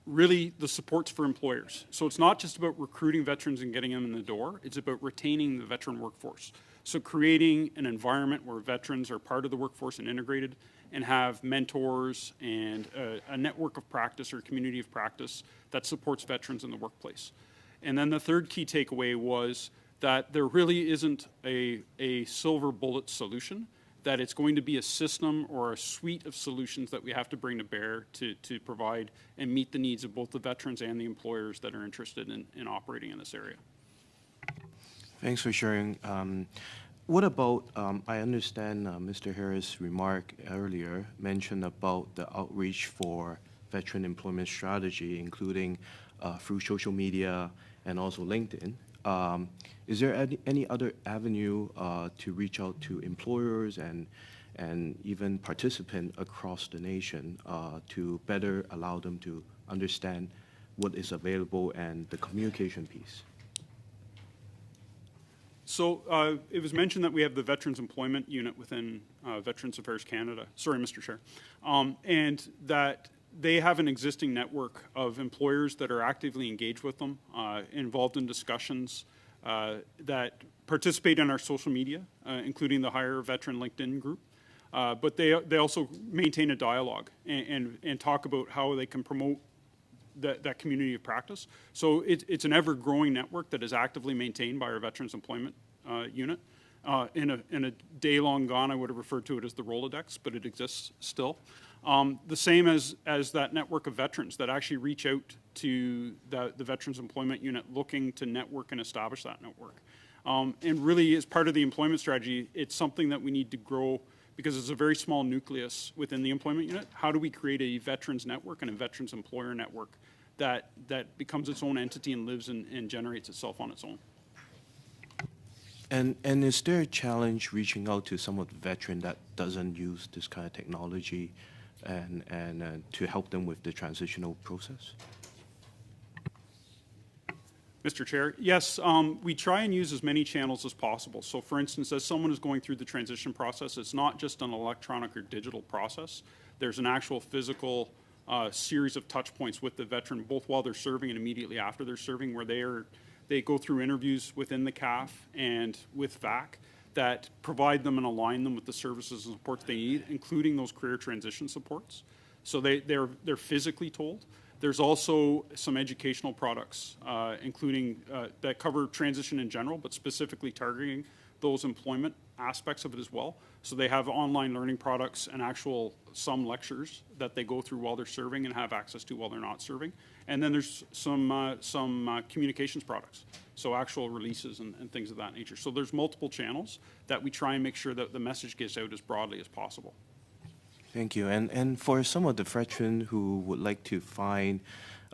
really the supports for employers. So it's not just about recruiting veterans and getting them in the door, it's about retaining the veteran workforce. So creating an environment where veterans are part of the workforce and integrated, and have mentors and a network of practice or community of practice that supports veterans in the workplace. And then the third key takeaway was that there really isn't a silver bullet solution, that it's going to be a system or a suite of solutions that we have to bring to bear to provide and meet the needs of both the veterans and the employers that are interested in operating in this area. Thanks for sharing. What about, I understand Mr. Harris' remark earlier mentioned about the outreach for veteran employment strategy, including through social media and also LinkedIn. Is there any other avenue to reach out to employers and even participants across the nation to better allow them to understand what is available and the communication piece? So it was mentioned that we have the Veterans Employment Unit within Veterans Affairs Canada. Sorry, Mr. Chair. And that they have an existing network of employers that are actively engaged with them, involved in discussions, that participate in our social media, including the Hire Veteran LinkedIn group. But they also maintain a dialogue and talk about how they can promote that community of practice. So it's an ever-growing network that is actively maintained by our Veterans Employment Unit. In a day long gone, I would have referred to it as the Rolodex, but it exists still. The same as that network of veterans that actually reach out to the Veterans Employment Unit looking to network and establish that network. And really, as part of the employment strategy, it's something that we need to grow because it's a very small nucleus within the employment unit. How do we create a veterans network and a veterans employer network that becomes its own entity and lives and generates itself on its own? And is there a challenge reaching out to some of the veteran that doesn't use this kind of technology and to help them with the transitional process? Mr. Chair, yes, we try and use as many channels as possible. So for instance, as someone is going through the transition process, it's not just an electronic or digital process. There's an actual physical series of touch points with the veteran, both while they're serving and immediately after they're serving, where they go through interviews within the CAF and with VAC that provide them and align them with the services and supports they need, including those career transition supports. So they're physically told. There's also some educational products, including that cover transition in general, but specifically targeting those employment aspects of it as well. So they have online learning products and some lectures that they go through while they're serving and have access to while they're not serving. And then there's some communications products, so actual releases and things of that nature. So there's multiple channels that we try and make sure that the message gets out as broadly as possible. Thank you. And for some of the veterans who would like to find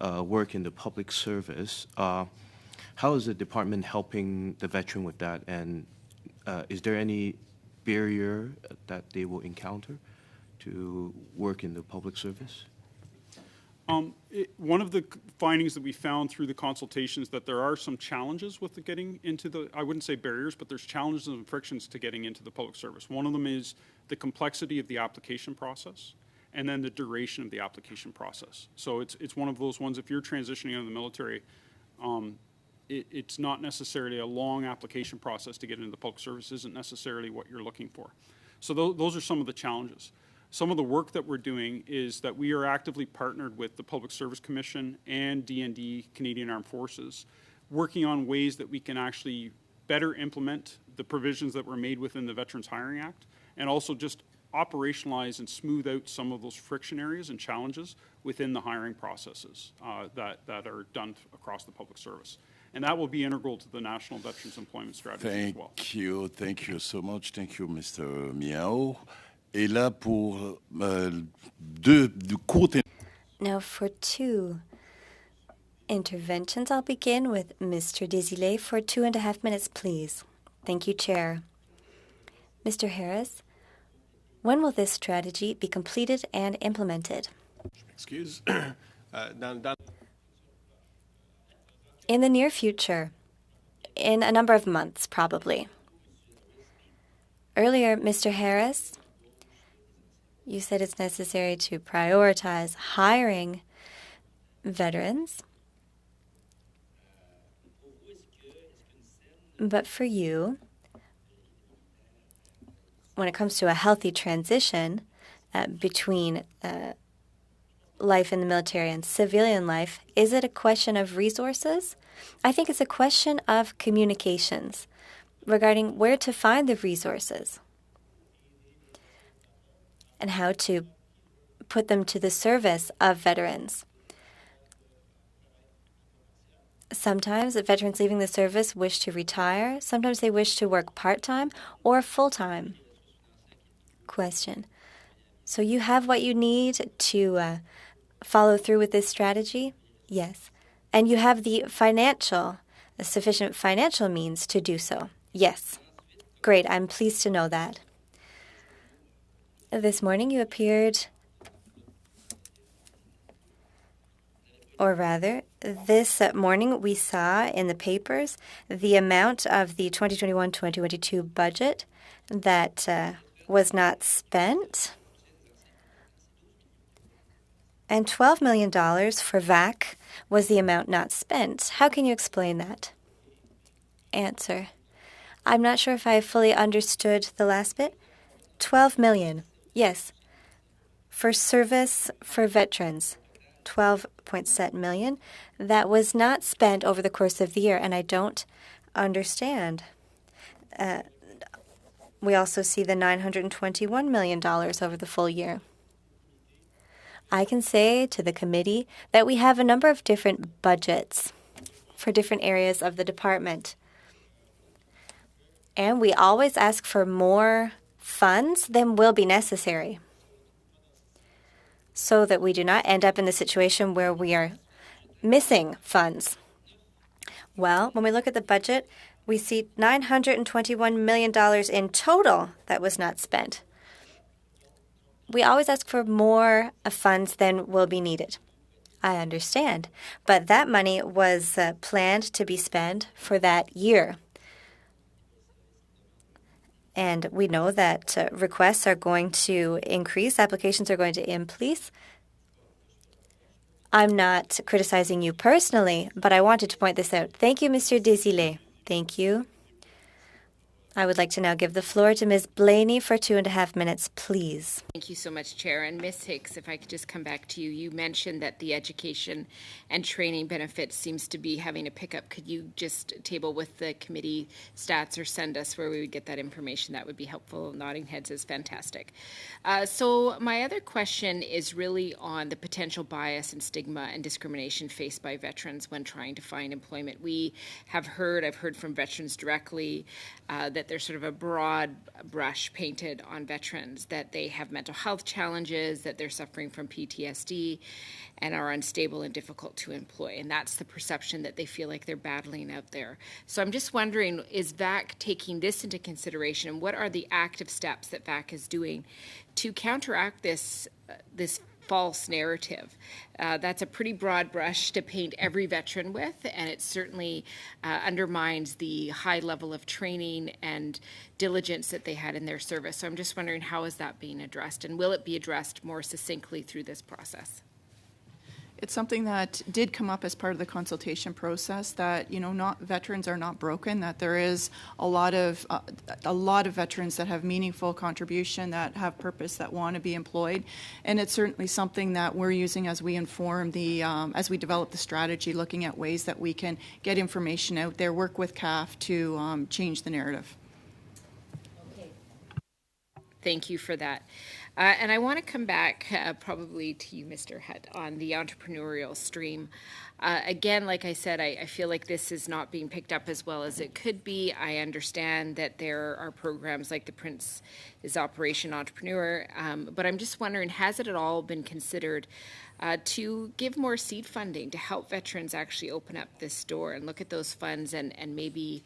work in the public service, how is the department helping the veteran with that? And is there any barrier that they will encounter to work in the public service? One of the findings that we found through the consultations that there are some challenges with getting into I wouldn't say barriers, but there's challenges and frictions to getting into the public service. One of them is the complexity of the application process and then the duration of the application process. So it's one of those ones, if you're transitioning out of the military, it's not necessarily a long application process to get into the public service, isn't necessarily what you're looking for. So those are some of the challenges. Some of the work that we're doing is that we are actively partnered with the Public Service Commission and D&D, Canadian Armed Forces, working on ways that we can actually better implement the provisions that were made within the Veterans Hiring Act, and also just operationalize and smooth out some of those friction areas and challenges within the hiring processes that are done across the public service. And that will be integral to the National Veterans Employment Strategy as well. Thank you so much. Thank you, Mr. Miao. Et là, pour deux courtes... Now for two interventions, I'll begin with Mr. Desilets for 2.5 minutes, please. Thank you, Chair. Mr. Harris, when will this strategy be completed and implemented? Excuse. In the near future, in a number of months, probably. Earlier, Mr. Harris, you said it's necessary to prioritize hiring veterans. But for you, when it comes to a healthy transition between life in the military and civilian life, is it a question of resources? I think it's a question of communications regarding where to find the resources and how to put them to the service of veterans. Sometimes veterans leaving the service wish to retire. Sometimes they wish to work part-time or full-time. Question. So you have what you need to follow through with this strategy? Yes. And you have the sufficient financial means to do so? Yes. Great. I'm pleased to know that. This morning you appeared, Or rather, this morning we saw in the papers the amount of the 2021-2022 budget that was not spent, and $12 million for VAC was the amount not spent. How can you explain that? Answer. I'm not sure if I fully understood the last bit. 12 million. Yes. For service for veterans. 12.7 million. That was not spent over the course of the year, and I don't understand. We also see the $921 million over the full year. I can say to the committee that we have a number of different budgets for different areas of the department. And we always ask for more funds than will be necessary, so that we do not end up in the situation where we are missing funds. Well, when we look at the budget, we see $921 million in total that was not spent. We always ask for more funds than will be needed. I understand, but that money was planned to be spent for that year. And we know that requests are going to increase, applications are going to increase. I'm not criticizing you personally, but I wanted to point this out. Thank you, Mr. Desilets. Thank you. I would like to now give the floor to Ms. Blaney for 2.5 minutes, please. Thank you so much, Chair. And Ms. Hicks, if I could just come back to you. You mentioned that the education and training benefit seems to be having a pickup. Could you just table with the committee stats or send us where we would get that information? That would be helpful. Nodding heads is fantastic. So my other question is really on the potential bias and stigma and discrimination faced by veterans when trying to find employment. I've heard from veterans directly that there's sort of a broad brush painted on veterans, that they have mental health challenges, that they're suffering from PTSD and are unstable and difficult to employ. And that's the perception that they feel like they're battling out there. So I'm just wondering, is VAC taking this into consideration, and what are the active steps that VAC is doing to counteract this false narrative? That's a pretty broad brush to paint every veteran with, and it certainly undermines the high level of training and diligence that they had in their service. So I'm just wondering, how is that being addressed, and will it be addressed more succinctly through this process? It's something that did come up as part of the consultation process, that, you know, not veterans are not broken, that there is a lot of veterans that have meaningful contribution, that have purpose, that want to be employed. And it's certainly something that we're using as we inform as we develop the strategy, looking at ways that we can get information out there, work with CAF to change the narrative. Okay. Thank you for that. And I want to come back probably to you, Mr. Hutt, on the entrepreneurial stream. Again, like I said, I feel like this is not being picked up as well as it could be. I understand that there are programs like the Prince is Operation Entrepreneur, but I'm just wondering, has it at all been considered to give more seed funding to help veterans actually open up this door and look at those funds and maybe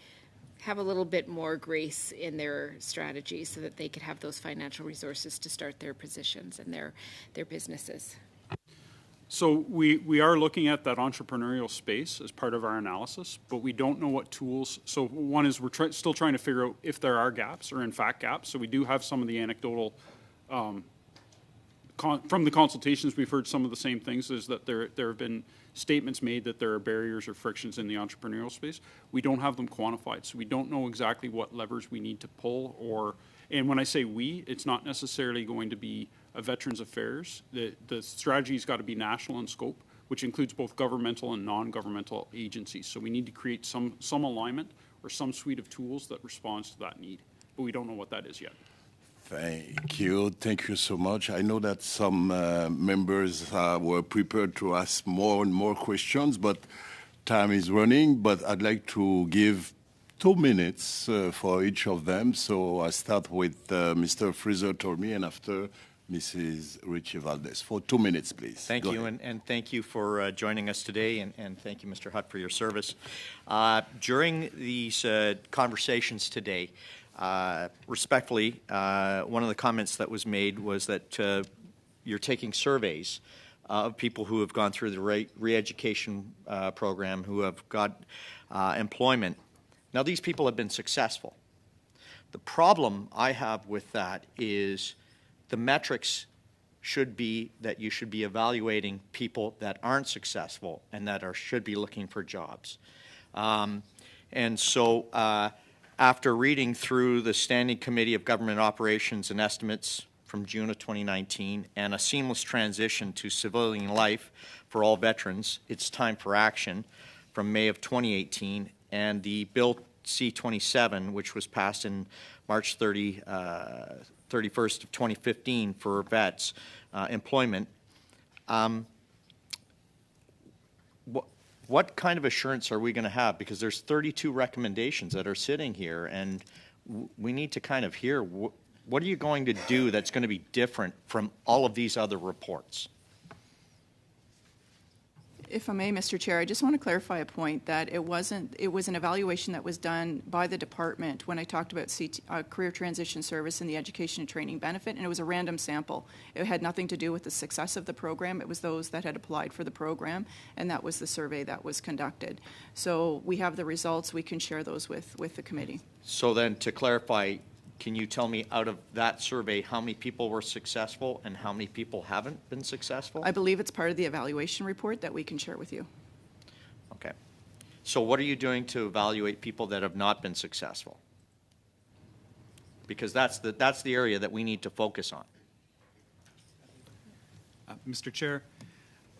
have a little bit more grace in their strategy so that they could have those financial resources to start their positions and their businesses? So we are looking at that entrepreneurial space as part of our analysis, but we don't know what tools. So one is we're still trying to figure out if there are gaps or in fact gaps. So we do have some of the anecdotal, from the consultations, we've heard some of the same things, is that there have been statements made that there are barriers or frictions in the entrepreneurial space. We don't have them quantified, so we don't know exactly what levers we need to pull. And when I say we, it's not necessarily going to be a Veterans Affairs. The strategy's got to be national in scope, which includes both governmental and non-governmental agencies. So we need to create some alignment or some suite of tools that responds to that need, but we don't know what that is yet. Thank you. Thank you so much. I know that some members were prepared to ask more and more questions, but time is running. But I'd like to give 2 minutes for each of them. So I start with Mr. Fraser-Tormy and after Mrs. Richie Valdez. For 2 minutes, please. Thank you, and thank you for joining us today, and thank you, Mr. Hutt, for your service. During these conversations today, respectfully, one of the comments that was made was that you're taking surveys of people who have gone through the re-education program, who have got employment. Now, these people have been successful. The problem I have with that is the metrics should be that you should be evaluating people that aren't successful and that should be looking for jobs. And so after reading through the Standing Committee of Government Operations and Estimates from June of 2019 and a seamless transition to civilian life for all veterans, it's time for action from May of 2018, and the Bill C-27, which was passed in March 31st of 2015 for vets employment. What kind of assurance are we going to have? Because there's 32 recommendations that are sitting here, and we need to kind of hear what are you going to do that's going to be different from all of these other reports? If I may, Mr. Chair, I just want to clarify a point that it was an evaluation that was done by the department when I talked about career transition service and the education and training benefit, and it was a random sample. It had nothing to do with the success of the program. It was those that had applied for the program, and that was the survey that was conducted. So we have the results. We can share those with the committee. So then, to clarify, can you tell me out of that survey how many people were successful and how many people haven't been successful? I believe it's part of the evaluation report that we can share with you. Okay. So what are you doing to evaluate people that have not been successful? Because that's the area that we need to focus on. Mr. Chair,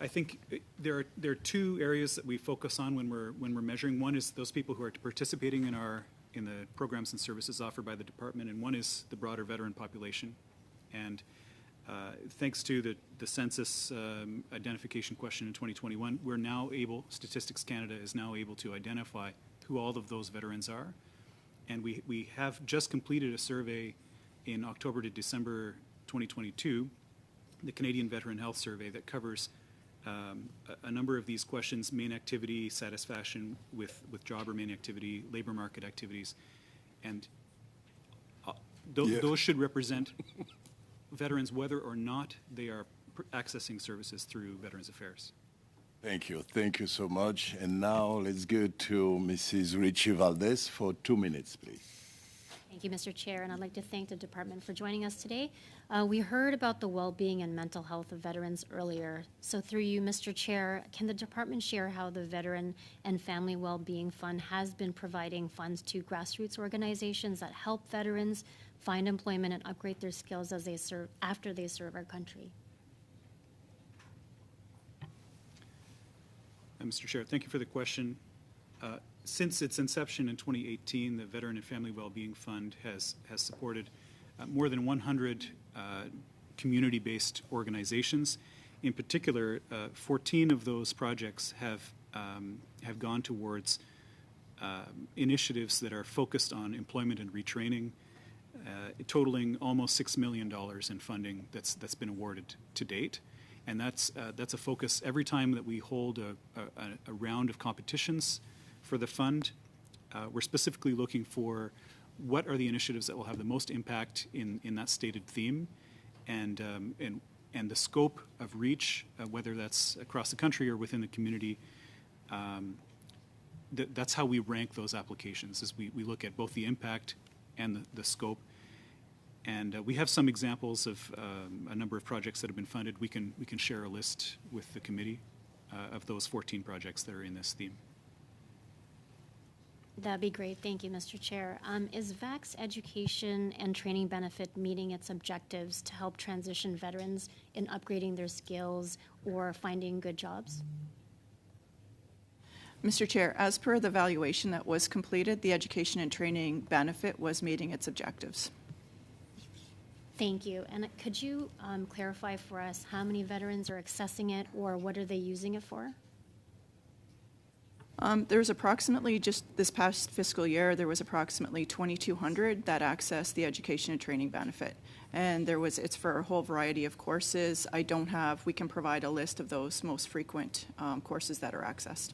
I think there are two areas that we focus on when we're measuring. One is those people who are participating in the programs and services offered by the department, and one is the broader veteran population. And thanks to the census identification question in 2021, we're now able, Statistics Canada is now able to identify who all of those veterans are. And we have just completed a survey in October to December 2022, the Canadian Veteran Health Survey, that covers a number of these questions: main activity, satisfaction with job or main activity, labor market activities, and those should represent veterans whether or not they are accessing services through Veterans Affairs. Thank you. Thank you so much. And now let's go to Mrs. Richie Valdez for 2 minutes, please. Thank you, Mr. Chair, and I'd like to thank the department for joining us today. We heard about the well-being and mental health of veterans earlier. So through you, Mr. Chair, can the department share how the Veteran and Family Well-Being Fund has been providing funds to grassroots organizations that help veterans find employment and upgrade their skills as they serve after they serve our country? Mr. Chair, thank you for the question. Since its inception in 2018, the Veteran and Family Wellbeing Fund has supported more than 100 community-based organizations. In particular, 14 of those projects have gone towards initiatives that are focused on employment and retraining, totaling almost $6 million in funding that's been awarded to date. And that's a focus every time that we hold a round of competitions for the fund. We're specifically looking for what are the initiatives that will have the most impact in that stated theme, and the scope of reach, whether that's across the country or within the community. That's how we rank those applications, is we look at both the impact and the scope. And we have some examples of a number of projects that have been funded. We can share a list with the committee of those 14 projects that are in this theme. That'd be great. Thank you, Mr. Chair. Is VAC's education and training benefit meeting its objectives to help transition veterans in upgrading their skills or finding good jobs? Mr. Chair, as per the evaluation that was completed, the education and training benefit was meeting its objectives. Thank you. And could you clarify for us how many veterans are accessing it, or what are they using it for? There's approximately, just this past fiscal year, there was approximately 2,200 that accessed the education and training benefit. And it's for a whole variety of courses. We can provide a list of those most frequent courses that are accessed.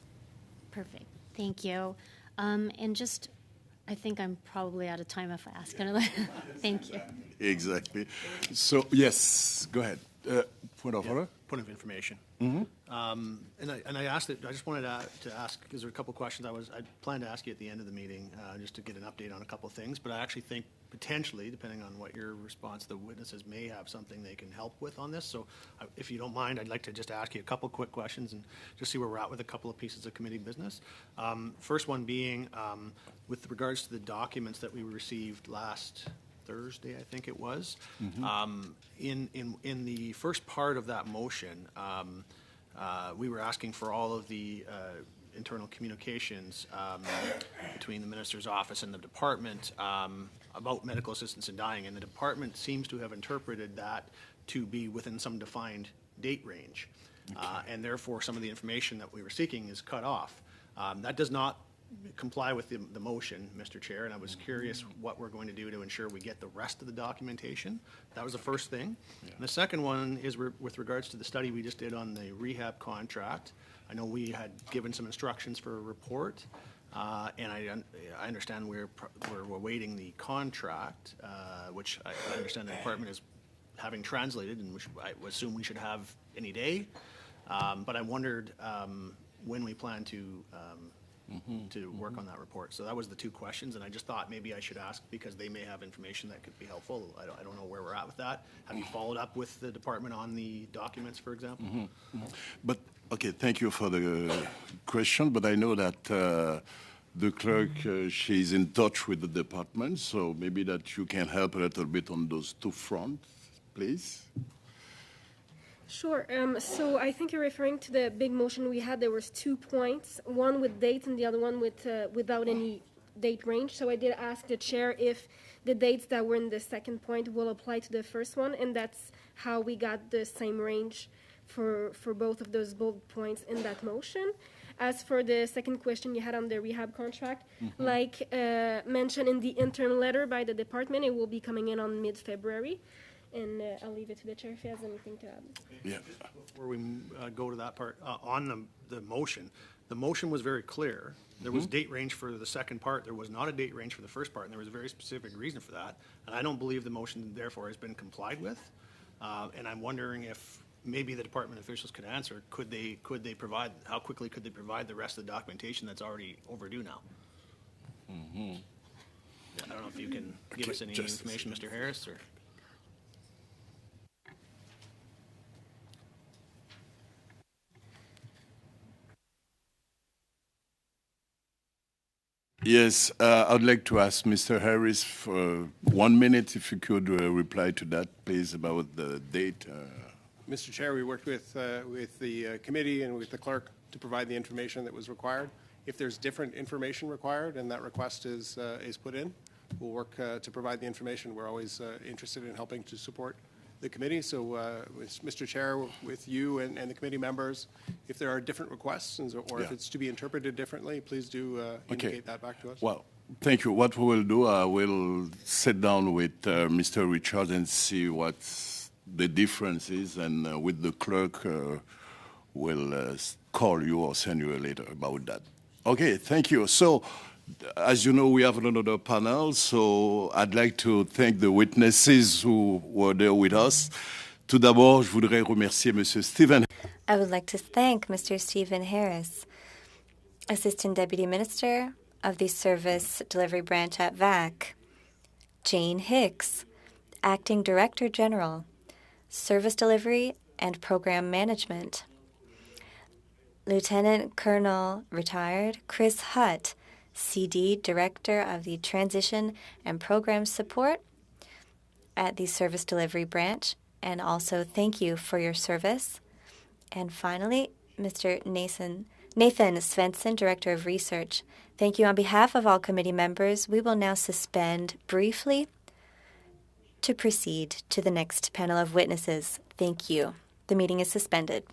Perfect. Thank you. And just, I think I'm probably out of time if I ask another. Thank you. Exactly. So, yes, go ahead. Point of order? Point of information. Mhm. And I asked it, I just wanted to ask, because there are a couple of questions I planned to ask you at the end of the meeting, just to get an update on a couple of things, but I actually think potentially, depending on what your response, the witnesses may have something they can help with on this. So if you don't mind, I'd like to just ask you a couple quick questions and just see where we're at with a couple of pieces of committee business. First one being, with regards to the documents that we received last Thursday, I think it was. In the first part of that motion, we were asking for all of the internal communications between the minister's office and the department about medical assistance in dying, and the department seems to have interpreted that to be within some defined date range, and therefore some of the information that we were seeking is cut off. That does not comply with the motion, Mr. Chair, and I was curious what we're going to do to ensure we get the rest of the documentation. That was the first thing. And the second one is with regards to the study we just did on the rehab contract. I know we had given some instructions for a report, and I understand we're awaiting the contract, which I understand the department is having translated, and which I assume we should have any day. But I wondered when we plan to work on that report. So that was the two questions, and I just thought maybe I should ask because they may have information that could be helpful. I don't know where we're at with that. Have you followed up with the department on the documents, for example? But, okay, thank you for the question, but I know that the clerk, she's in touch with the department, so maybe that you can help a little bit on those two fronts, please. Sure. So I think you're referring to the big motion we had. There was 2 points, one with dates and the other one with without any date range. So I did ask the chair if the dates that were in the second point will apply to the first one, and that's how we got the same range for both of those bullet points in that motion. As for the second question you had on the rehab contract, like mentioned in the interim letter by the department, it will be coming in on mid-February. And I'll leave it to the chair if he has anything to add. Yeah. Before we go to that part, on the motion was very clear. There was date range for the second part. There was not a date range for the first part, and there was a very specific reason for that. And I don't believe the motion, therefore, has been complied with. And I'm wondering if maybe the department officials could answer, could they provide, how quickly could they provide the rest of the documentation that's already overdue now? I don't know if you can give us any information, Mr. Harris, or... Yes, I'd like to ask Mr. Harris for 1 minute, if you could reply to that, please, about the date. Mr. Chair, we worked with the committee and with the clerk to provide the information that was required. If there's different information required and that request is put in, we'll work to provide the information. We're always interested in helping to support the committee. So, Mr. Chair, with you and the committee members, if there are different requests or if it's to be interpreted differently, please do indicate that back to us. Well, thank you. What we will do, I will sit down with Mr. Richard and see what the difference is, and with the clerk, we'll call you or send you a letter about that. Okay, thank you. So, as you know, we have another panel, so I'd like to thank the witnesses who were there with us. Tout d'abord, je voudrais remercier Monsieur Stephen. I would like to thank Mr. Stephen Harris, Assistant Deputy Minister of the Service Delivery Branch at VAC, Jane Hicks, Acting Director General, Service Delivery and Program Management, Lieutenant Colonel Retired Chris Hutt, CD Director of the Transition and Program Support at the Service Delivery Branch, and also thank you for your service. And finally, Mr. Nathan Svensson, Director of Research. Thank you on behalf of all committee members. We will now suspend briefly to proceed to the next panel of witnesses. Thank you. The meeting is suspended.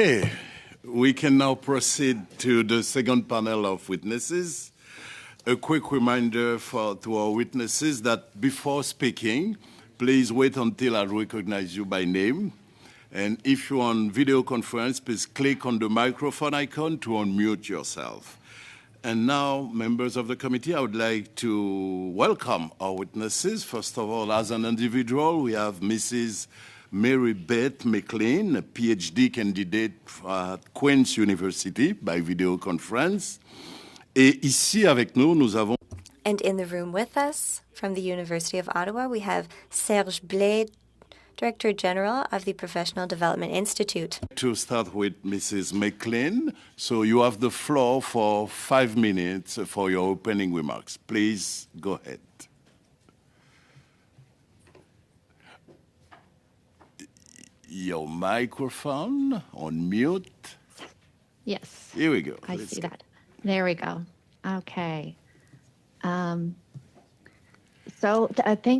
Okay, we can now proceed to the second panel of witnesses. A quick reminder to our witnesses that before speaking, please wait until I recognize you by name. And if you're on video conference, please click on the microphone icon to unmute yourself. And now, members of the committee, I would like to welcome our witnesses. First of all, as an individual, we have Mrs. Mary Beth McLean, a PhD candidate at Queen's University by video conference. Et ici avec nous, nous avons... And in the room with us from the University of Ottawa, we have Serge Blais, Director General of the Professional Development Institute. To start with Mrs. McLean, so you have the floor for 5 minutes for your opening remarks. Please go ahead. Your microphone on mute. Yes. Here we go. I see that. There we go. Okay. Thank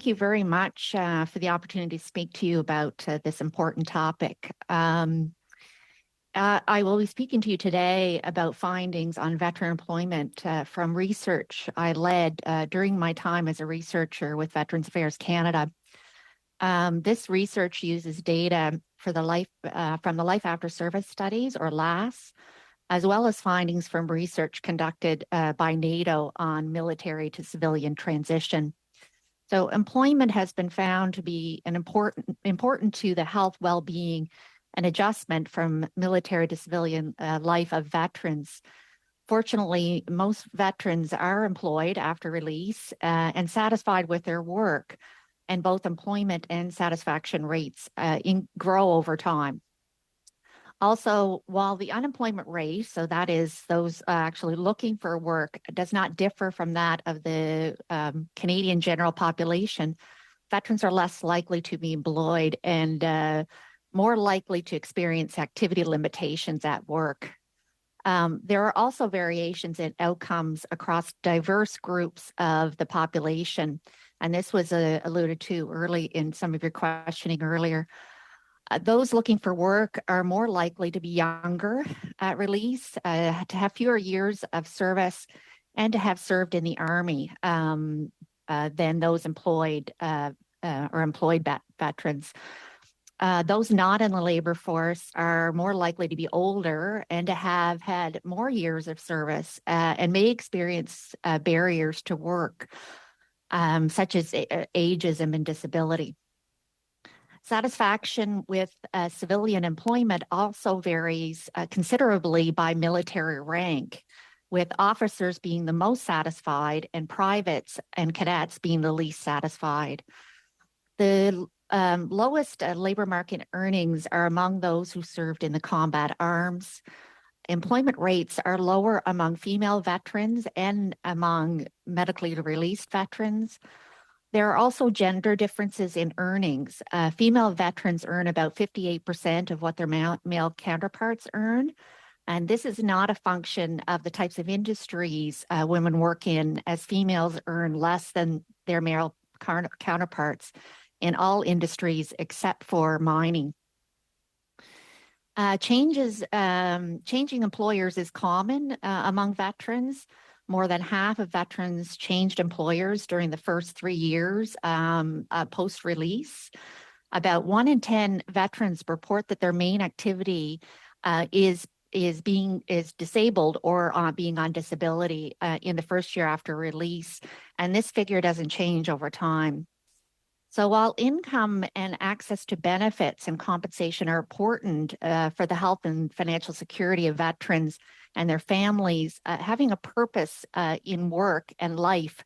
you very much for the opportunity to speak to you about this important topic. I will be speaking to you today about findings on veteran employment from research I led during my time as a researcher with Veterans Affairs Canada. This research uses data for from the Life After Service Studies, or LAS, as well as findings from research conducted by NATO on military to civilian transition. So employment has been found to be important to the health, well-being, and adjustment from military to civilian life of veterans. Fortunately, most veterans are employed after release and satisfied with their work, and both employment and satisfaction rates grow over time. Also, while the unemployment rate, so that is those actually looking for work, does not differ from that of the Canadian general population, veterans are less likely to be employed and more likely to experience activity limitations at work. There are also variations in outcomes across diverse groups of the population, and this was alluded to early in some of your questioning earlier. Those looking for work are more likely to be younger at release, to have fewer years of service, and to have served in the Army than those employed veterans. Those not in the labor force are more likely to be older and to have had more years of service and may experience barriers to work, such as ageism and disability. Satisfaction with civilian employment also varies considerably by military rank, with officers being the most satisfied and privates and cadets being the least satisfied. The lowest labor market earnings are among those who served in the combat arms. Employment rates are lower among female veterans and among medically released veterans. There are also gender differences in earnings. Female veterans earn about 58% of what their male counterparts earn. And this is not a function of the types of industries women work in, as females earn less than their male counterparts in all industries except for mining. Changing employers is common among veterans. More than half of veterans changed employers during the first 3 years post-release. About 1 in 10 veterans report that their main activity is disabled or being on disability in the first year after release, and this figure doesn't change over time. So while income and access to benefits and compensation are important for the health and financial security of veterans and their families, having a purpose in work and life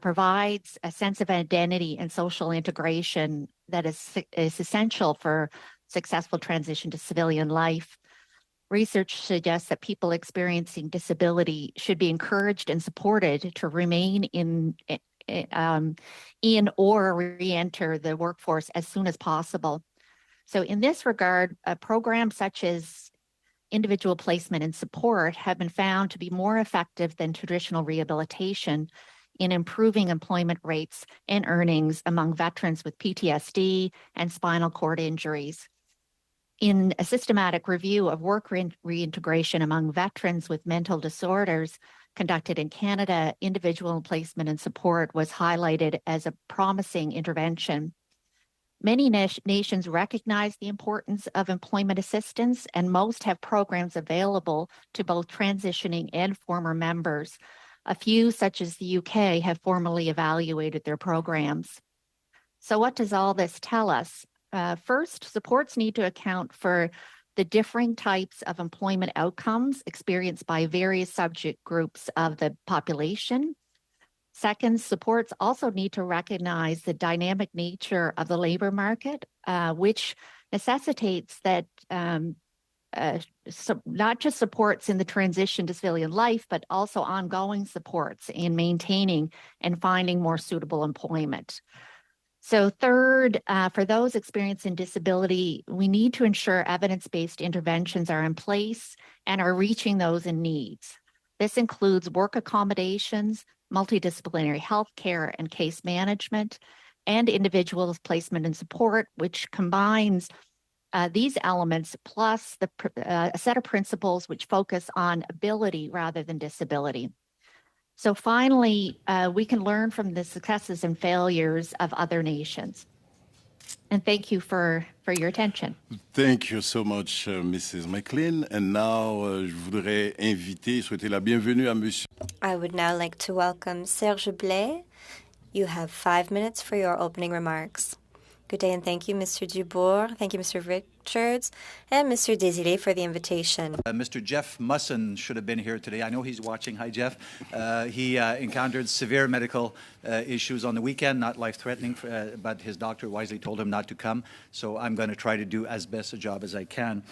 provides a sense of identity and social integration that is essential for successful transition to civilian life. Research suggests that people experiencing disability should be encouraged and supported to remain in or re-enter the workforce as soon as possible. So in this regard, programs such as individual placement and support have been found to be more effective than traditional rehabilitation in improving employment rates and earnings among veterans with PTSD and spinal cord injuries. In a systematic review of work reintegration among veterans with mental disorders conducted in Canada, individual placement and support was highlighted as a promising intervention. Many nations recognize the importance of employment assistance, and most have programs available to both transitioning and former members. A few, such as the UK, have formally evaluated their programs. So what does all this tell us? First, supports need to account for the differing types of employment outcomes experienced by various subject groups of the population. Second, supports also need to recognize the dynamic nature of the labor market, which necessitates that not just supports in the transition to civilian life, but also ongoing supports in maintaining and finding more suitable employment. So third, for those experiencing disability, we need to ensure evidence-based interventions are in place and are reaching those in needs. This includes work accommodations, multidisciplinary healthcare and case management, and individual placement and support, which combines these elements plus a set of principles which focus on ability rather than disability. So finally, we can learn from the successes and failures of other nations. And thank you for your attention. Thank you so much, Mrs. McLean. And now, je voudrais souhaiter la bienvenue à Monsieur. I would now like to welcome Serge Blais. You have 5 minutes for your opening remarks. Good day, and thank you, Mr. Dubourg. Thank you, Mr. Richards, and Mr. Desilets for the invitation. Mr. Jeff Musson should have been here today. I know he's watching. Hi, Jeff. He encountered severe medical issues on the weekend, not life-threatening, but his doctor wisely told him not to come. So I'm going to try to do as best a job as I can.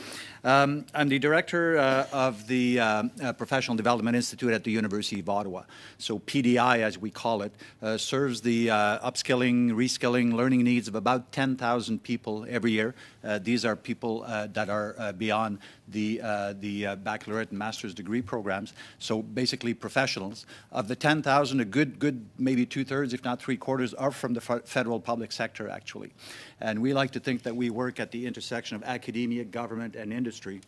I'm the director of the Professional Development Institute at the University of Ottawa. So PDI, as we call it, serves the upskilling, reskilling, learning needs of about 10,000 people every year. These are people that are beyond the baccalaureate and master's degree programs, so basically professionals. Of the 10,000, a good maybe 2/3, if not 3/4, are from the federal public sector, actually. And we like to think that we work at the intersection of academia, government, and industry.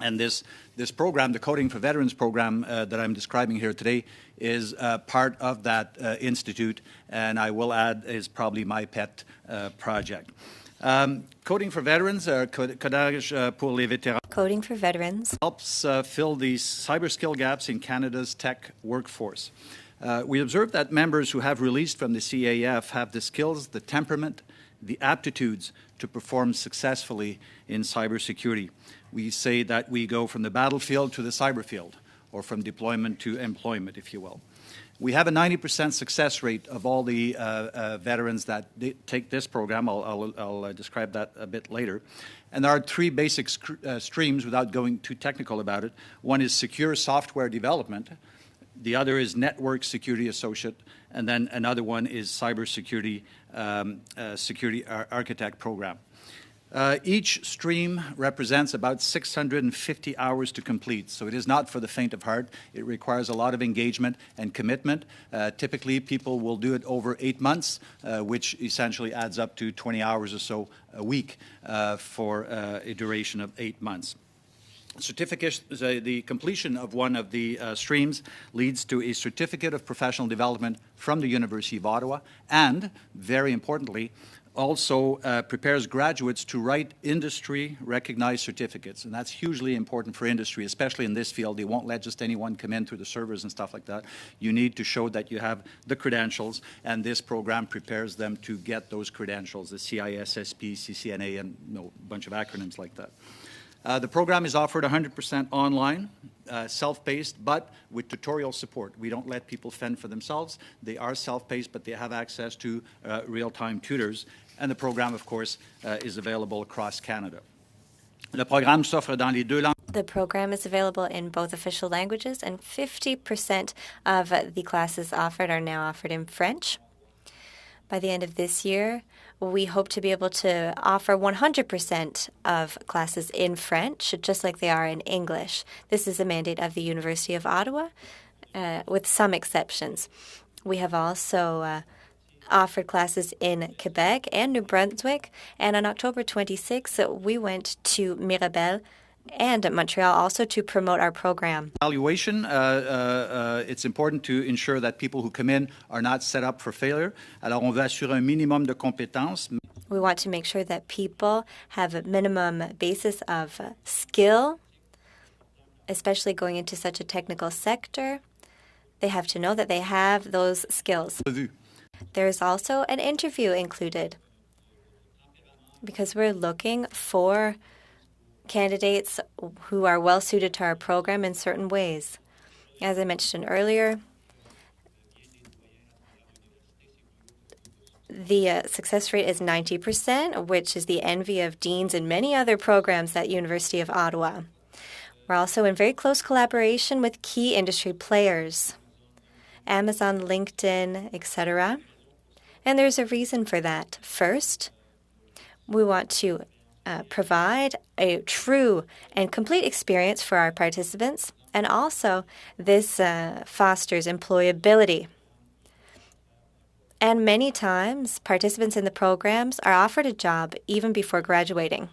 And this program, the Coding for Veterans program that I'm describing here today, is part of that institute, and I will add is probably my pet project. Coding for Veterans, Codage pour les vétérans. Coding for Veterans helps fill the cyber skill gaps in Canada's tech workforce. We observe that members who have released from the CAF have the skills, the temperament, the aptitudes to perform successfully in cybersecurity. We say that we go from the battlefield to the cyber field, or from deployment to employment, if you will. We have a 90% success rate of all the veterans that take this program. I'll describe that a bit later. And there are 3 basic streams without going too technical about it. One is secure software development. The other is network security associate. And then another one is cybersecurity security architect program. Each stream represents about 650 hours to complete, so it is not for the faint of heart. It requires a lot of engagement and commitment. Typically, people will do it over 8 months, which essentially adds up to 20 hours or so a week for a duration of 8 months. Certificate, the completion of one of the streams leads to a certificate of professional development from the University of Ottawa, and, very importantly, also prepares graduates to write industry-recognized certificates, and that's hugely important for industry, especially in this field. They won't let just anyone come in through the servers and stuff like that. You need to show that you have the credentials, and this program prepares them to get those credentials, the CISSP, CCNA, and a bunch of acronyms like that. The program is offered 100% online, self-paced, but with tutorial support. We don't let people fend for themselves. They are self-paced, but they have access to real-time tutors. And the program, of course, is available across Canada. Le programme s'offre dans les deux langues. The program is available in both official languages, and 50% of the classes offered are now offered in French. By the end of this year, we hope to be able to offer 100% of classes in French, just like they are in English. This is a mandate of the University of Ottawa, with some exceptions. We have also offered classes in Quebec and New Brunswick, and on October 26th, we went to Mirabel and Montreal also to promote our program. Evaluation, it's important to ensure that people who come in are not set up for failure. Alors, on veut assurer un minimum de compétences. We want to make sure that people have a minimum basis of skill, especially going into such a technical sector. They have to know that they have those skills. There's also an interview included because we're looking for candidates who are well suited to our program in certain ways. As I mentioned earlier, the success rate is 90%, which is the envy of deans and many other programs at University of Ottawa. We're also in very close collaboration with key industry players, Amazon, LinkedIn, etc. And there's a reason for that. First, we want to provide a true and complete experience for our participants, and also this fosters employability. And many times, participants in the programs are offered a job even before graduating.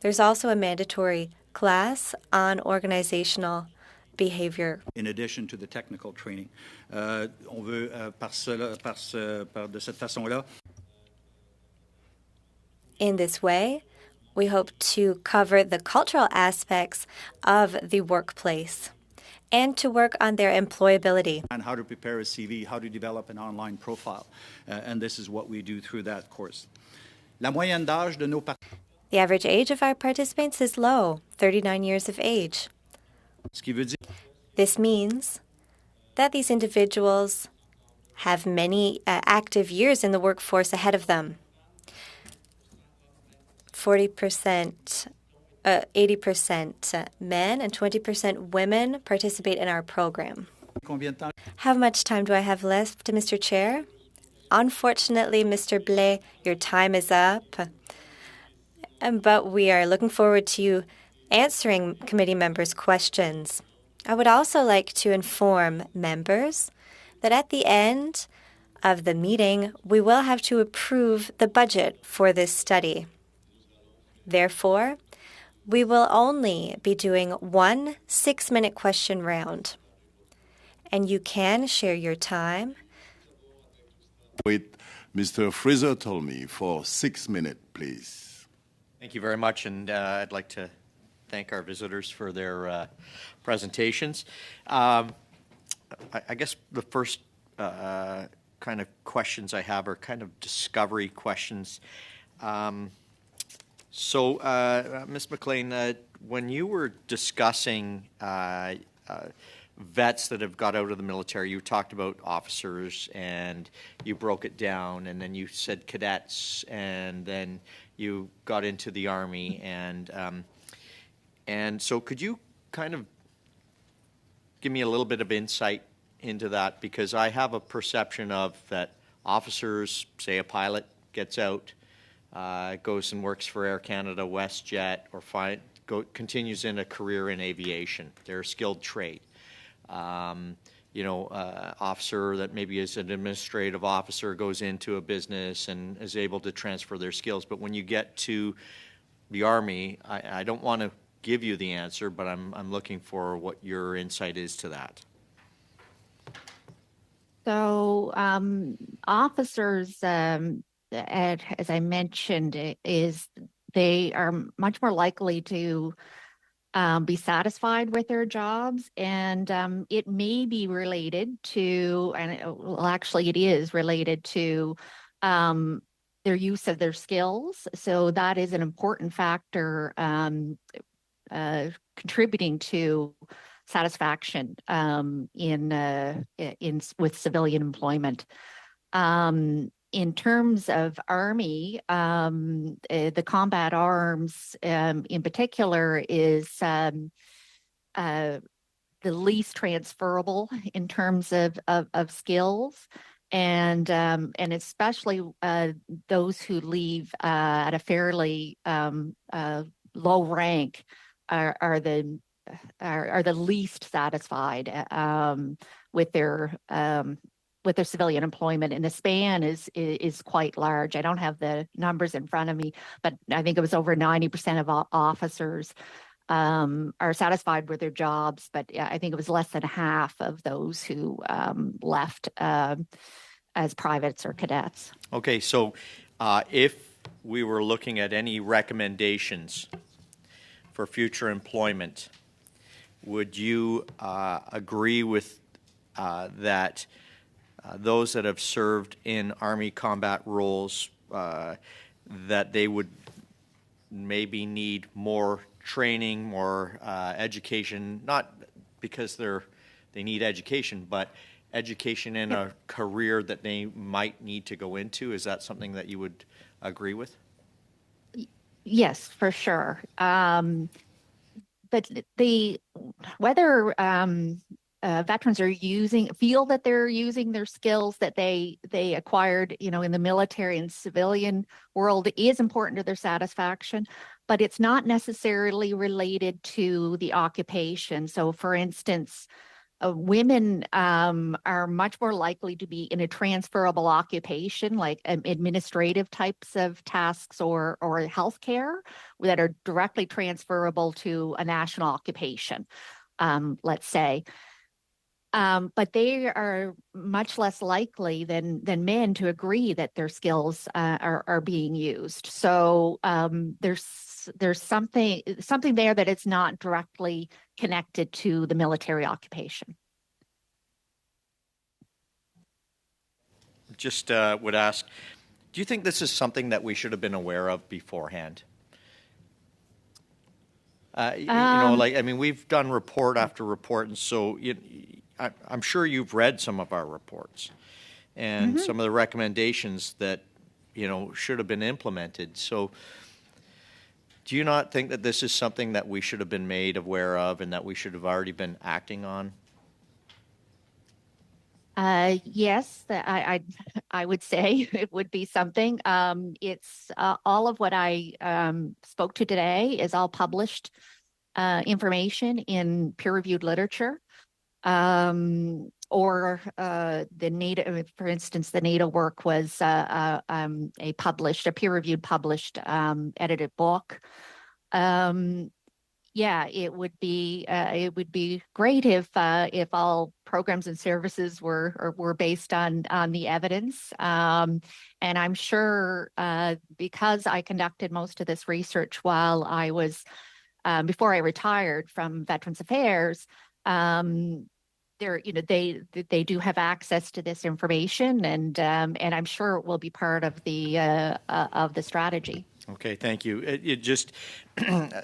There's also a mandatory class on organizational behavior. In addition to the technical training, on veut de cette façon-là. In this way, we hope to cover the cultural aspects of the workplace and to work on their employability. And how to prepare a CV, how to develop an online profile. And this is what we do through that course. La moyenne d'âge de nos The average age of our participants is low, 39 years of age. This means that these individuals have many active years in the workforce ahead of them. 80% men and 20% women participate in our program. How much time do I have left, Mr. Chair? Unfortunately, Mr. Blais, your time is up. But we are looking forward to you answering committee members' questions. I would also like to inform members that at the end of the meeting, we will have to approve the budget for this study. Therefore, we will only be doing one 6-minute question round. And you can share your time. Wait, Mr. Fraser told me for 6 minutes, please. Thank you very much, and I'd like to thank our visitors for their presentations. I guess the first kind of questions I have are kind of discovery questions. So, Ms. McLean, when you were discussing vets that have got out of the military, you talked about officers and you broke it down, and then you said cadets, and then you got into the Army, and so could you kind of give me a little bit of insight into that? Because I have a perception of that officers, say a pilot gets out, goes and works for Air Canada, WestJet, or continues in a career in aviation. They're a skilled trade. Officer that maybe is an administrative officer goes into a business and is able to transfer their skills. But when you get to the Army, I don't want to give you the answer, but I'm looking for what your insight is to that. So officers, as I mentioned, they are much more likely to be satisfied with their jobs, and it may be related to, actually it is related to their use of their skills. So that is an important factor contributing to satisfaction with civilian employment. In terms of Army, the combat arms in particular is the least transferable in terms of skills, and especially those who leave at a fairly low rank are the least satisfied with their civilian employment, and the span is quite large. I don't have the numbers in front of me, but I think it was over 90% of officers are satisfied with their jobs, but I think it was less than half of those who left as privates or cadets. Okay, so if we were looking at any recommendations for future employment, would you agree with that those that have served in Army combat roles, that they would maybe need more training, more education, not because they need education, but education in a career that they might need to go into? Is that something that you would agree with? Yes, for sure. But whether veterans feel that they're using their skills that they acquired, in the military and civilian world is important to their satisfaction, but it's not necessarily related to the occupation. So, for instance, women are much more likely to be in a transferable occupation, like administrative types of tasks or healthcare that are directly transferable to a national occupation, let's say. But they are much less likely than men to agree that their skills are being used. So there's something there that it's not directly connected to the military occupation. Just would ask, do you think this is something that we should have been aware of beforehand? We've done report after report, and so I'm sure you've read some of our reports and some of the recommendations that, should have been implemented. So do you not think that this is something that we should have been made aware of and that we should have already been acting on? Yes, I would say it would be something. It's all of what I spoke to today is all published information in peer-reviewed literature. Or the NATO, for instance, the NATO work was a peer-reviewed published edited book. It would be great if all programs and services were based on the evidence. And I'm sure because I conducted most of this research while I was before I retired from Veterans Affairs. They do have access to this information, and I'm sure it will be part of the strategy. Okay, thank you. It just,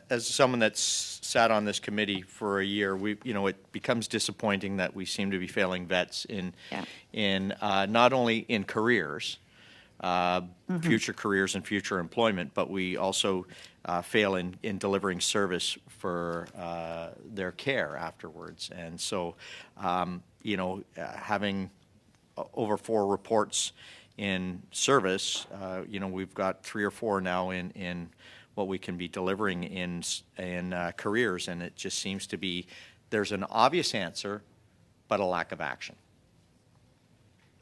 as someone that's sat on this committee for a year, it becomes disappointing that we seem to be failing vets in not only in careers, future careers and future employment, but we also fail in delivering service for their care afterwards. And so, having over 4 reports in service. We've got 3 or 4 now in what we can be delivering in careers, and it just seems to be there's an obvious answer, but a lack of action.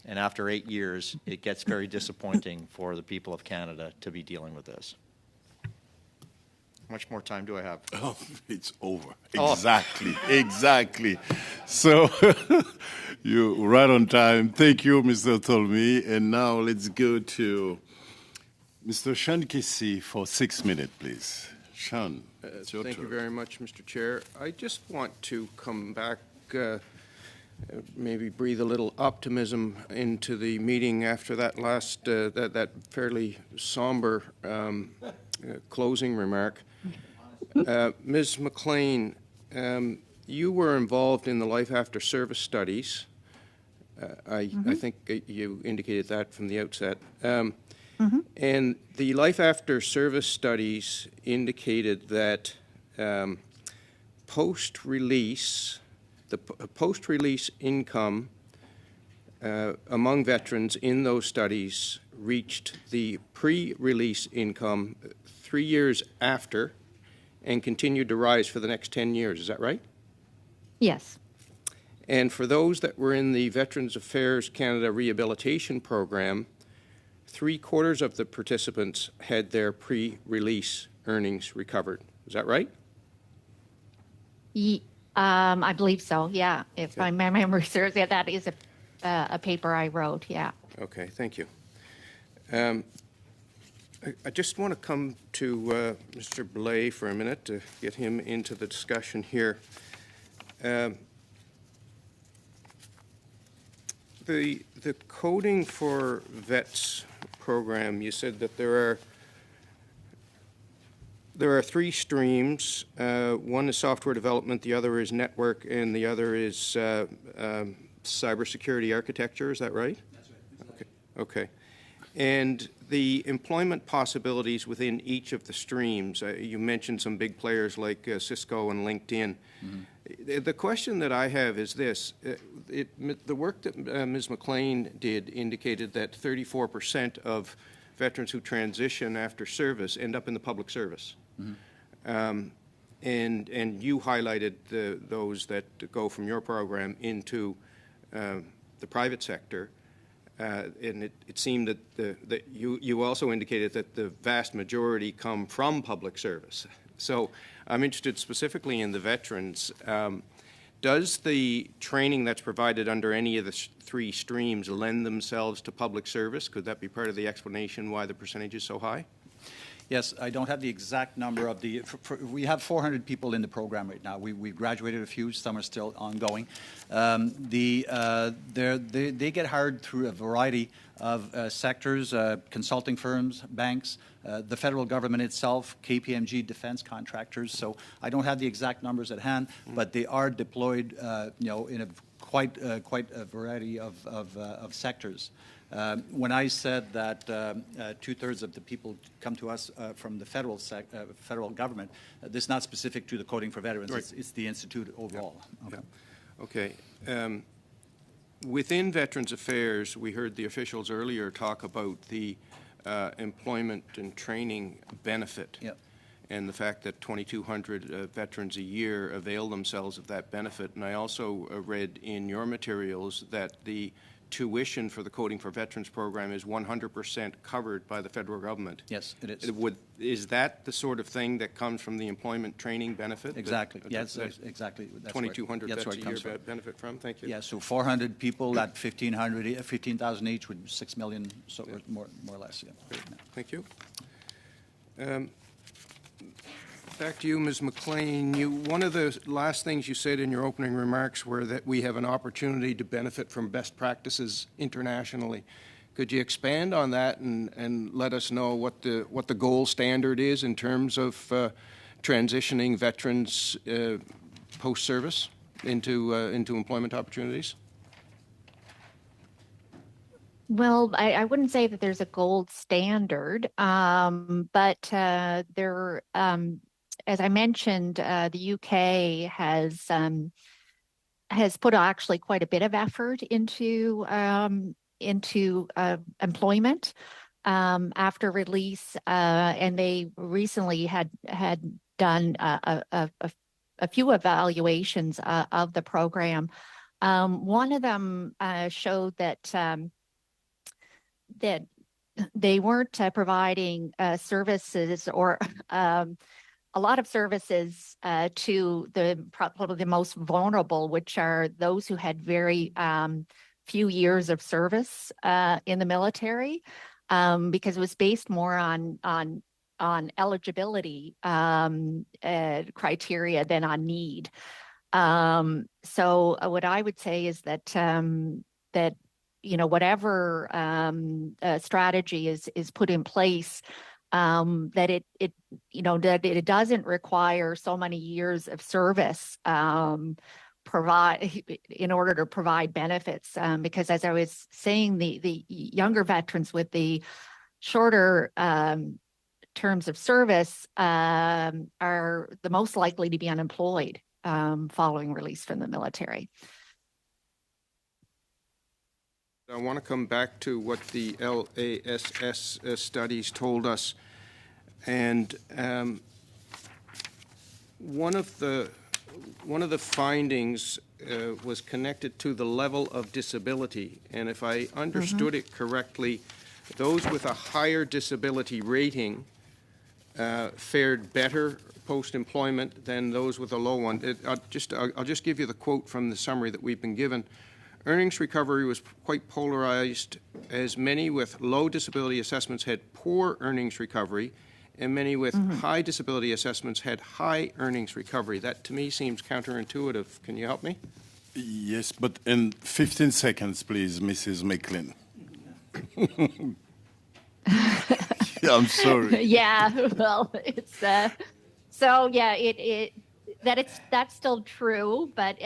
And after 8 years, it gets very disappointing for the people of Canada to be dealing with this. How much more time do I have? Oh, it's over. Exactly, exactly. So you're right on time. Thank you, Mr. Tolmi. And now let's go to Mr. Sean Kesey for 6 minutes, please. Sean, it's your Thank turn. you very much, Mr. Chair. I just want to come back, maybe breathe a little optimism into the meeting after that last, that fairly somber closing remark. Ms. McLean, you were involved in the Life After Service studies. I think you indicated that from the outset. And the Life After Service studies indicated that post-release, the post-release income among veterans in those studies reached the pre-release income 3 years after and continued to rise for the next 10 years. Is that right? Yes. And for those that were in the Veterans Affairs Canada Rehabilitation Program, 3/4 of the participants had their pre-release earnings recovered. Is that right? I believe so, yeah. If my memory serves, yeah, that is a paper I wrote, yeah. Okay, thank you. I just want to come to Mr. Blais for a minute to get him into the discussion here. The Coding for Vets program, you said that there are 3 streams. One is software development, the other is network, and the other is cybersecurity architecture. Is that right? That's right. Okay. And the employment possibilities within each of the streams, you mentioned some big players like Cisco and LinkedIn. The question that I have is this. The work that Ms. McLean did indicated that 34% of veterans who transition after service end up in the public service. And you highlighted those that go from your program into the private sector. And it seemed that you also indicated that the vast majority come from public service. So I'm interested specifically in the veterans. Does the training that's provided under any of the 3 streams lend themselves to public service? Could that be part of the explanation why the percentage is so high? Yes, I don't have the exact number of the. We have 400 people in the program right now. We've graduated a few. Some are still ongoing. They get hired through a variety of sectors, consulting firms, banks, the federal government itself, KPMG, defense contractors. So I don't have the exact numbers at hand, but they are deployed, in a quite a variety of sectors. When I said that 2/3 of the people come to us from the federal government, this is not specific to the Coding for Veterans. Right. It's the Institute overall. Yeah. Okay. Within Veterans Affairs, we heard the officials earlier talk about the employment and training benefit. Yep. And the fact that 2,200 veterans a year avail themselves of that benefit. And I also read in your materials that the tuition for the Coding for Veterans program is 100% covered by the federal government. Yes, it is. Is that the sort of thing that comes from the employment training benefit? Exactly. Yes, exactly. 2,200 vets a year benefit from? Thank you. Yeah, so 400 people at 15,000 each with 6 million, so more or less. Yeah. Thank you. Back to you, Ms. McLean. One of the last things you said in your opening remarks were that we have an opportunity to benefit from best practices internationally. Could you expand on that and let us know what the gold standard is in terms of transitioning veterans post-service into employment opportunities? Well, I wouldn't say that there's a gold standard, but there. As I mentioned, the UK has put actually quite a bit of effort into into employment after release, and they recently had done a few evaluations of the program. One of them showed that that they weren't providing services or a lot of services to probably the most vulnerable, which are those who had very few years of service in the military, because it was based more on eligibility criteria than on need. So what I would say is that that whatever strategy is put in place, that it that it doesn't require so many years of service in order to provide benefits, because as I was saying, the younger veterans with the shorter terms of service are the most likely to be unemployed following release from the military. I want to come back to what the LASS studies told us, and one of the findings was connected to the level of disability, and if I understood it correctly, those with a higher disability rating fared better post-employment than those with a low one. I'll just give you the quote from the summary that we've been given. Earnings recovery was quite polarized, as many with low disability assessments had poor earnings recovery, and many with high disability assessments had high earnings recovery. That, to me, seems counterintuitive. Can you help me? Yes, but in 15 seconds, please, Mrs. McLean. Yeah, I'm sorry. Yeah, well, it's so yeah, that's still true, but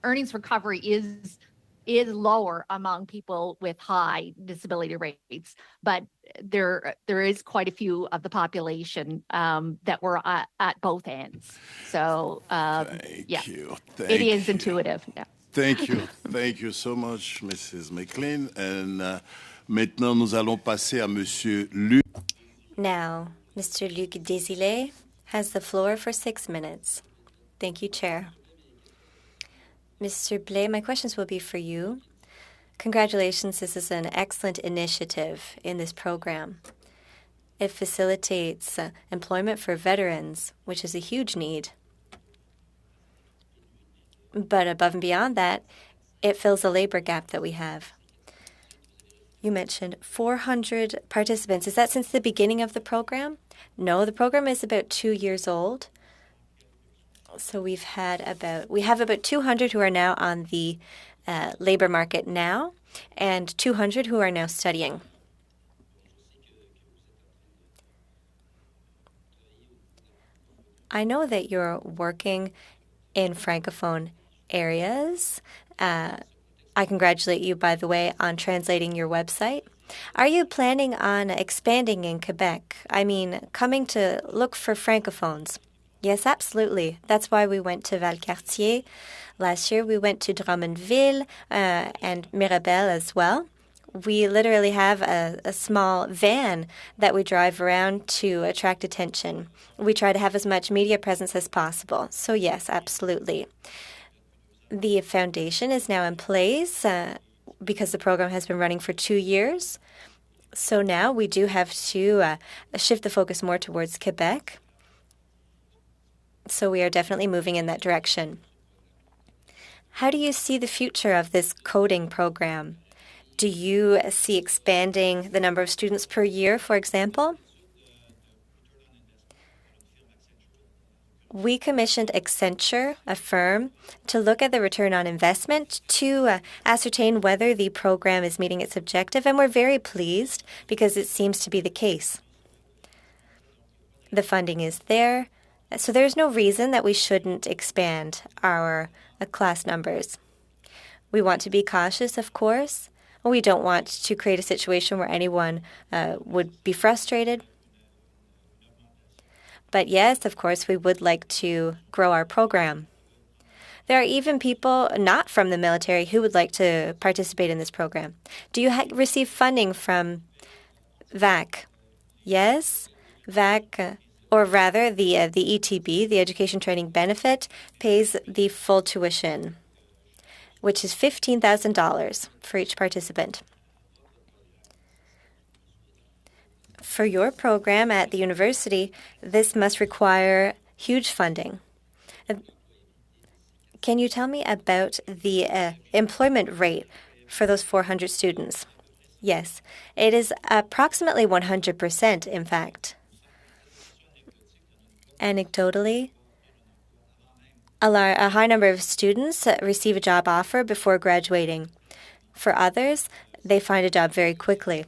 earnings recovery is lower among people with high disability rates, but there is quite a few of the population that were at both ends. So Thank you. It is intuitive. Yeah. Thank you so much, Mrs. McLean. And maintenant, nous allons passer à Monsieur Luc. Now, Mr. Luc Desilets has the floor for 6 minutes. Thank you, Chair. Mr. Blais, my questions will be for you. Congratulations, this is an excellent initiative in this program. It facilitates employment for veterans, which is a huge need. But above and beyond that, it fills a labor gap that we have. You mentioned 400 participants. Is that since the beginning of the program? No, the program is about 2 years old. So we have about 200 who are now on the labor market now, and 200 who are now studying. I know that you're working in Francophone areas. I congratulate you, by the way, on translating your website. Are you planning on expanding in Quebec? I mean, coming to look for Francophones? Yes, absolutely. That's why we went to Valcartier. Last year, we went to Drummondville and Mirabel as well. We literally have a small van that we drive around to attract attention. We try to have as much media presence as possible. So yes, absolutely. The foundation is now in place because the program has been running for 2 years. So now we do have to shift the focus more towards Quebec. So we are definitely moving in that direction. How do you see the future of this coding program? Do you see expanding the number of students per year, for example? We commissioned Accenture, a firm, to look at the return on investment to ascertain whether the program is meeting its objective, and we're very pleased because it seems to be the case. The funding is there, so there's no reason that we shouldn't expand our class numbers. We want to be cautious, of course. We don't want to create a situation where anyone would be frustrated. But yes, of course, we would like to grow our program. There are even people not from the military who would like to participate in this program. Do you receive funding from VAC? Yes, VAC, or rather the ETB, the Education Training Benefit, pays the full tuition, which is $15,000 for each participant. For your program at the university, this must require huge funding. Can you tell me about the employment rate for those 400 students? Yes, it is approximately 100%, in fact. Anecdotally, a high number of students receive a job offer before graduating. For others, they find a job very quickly.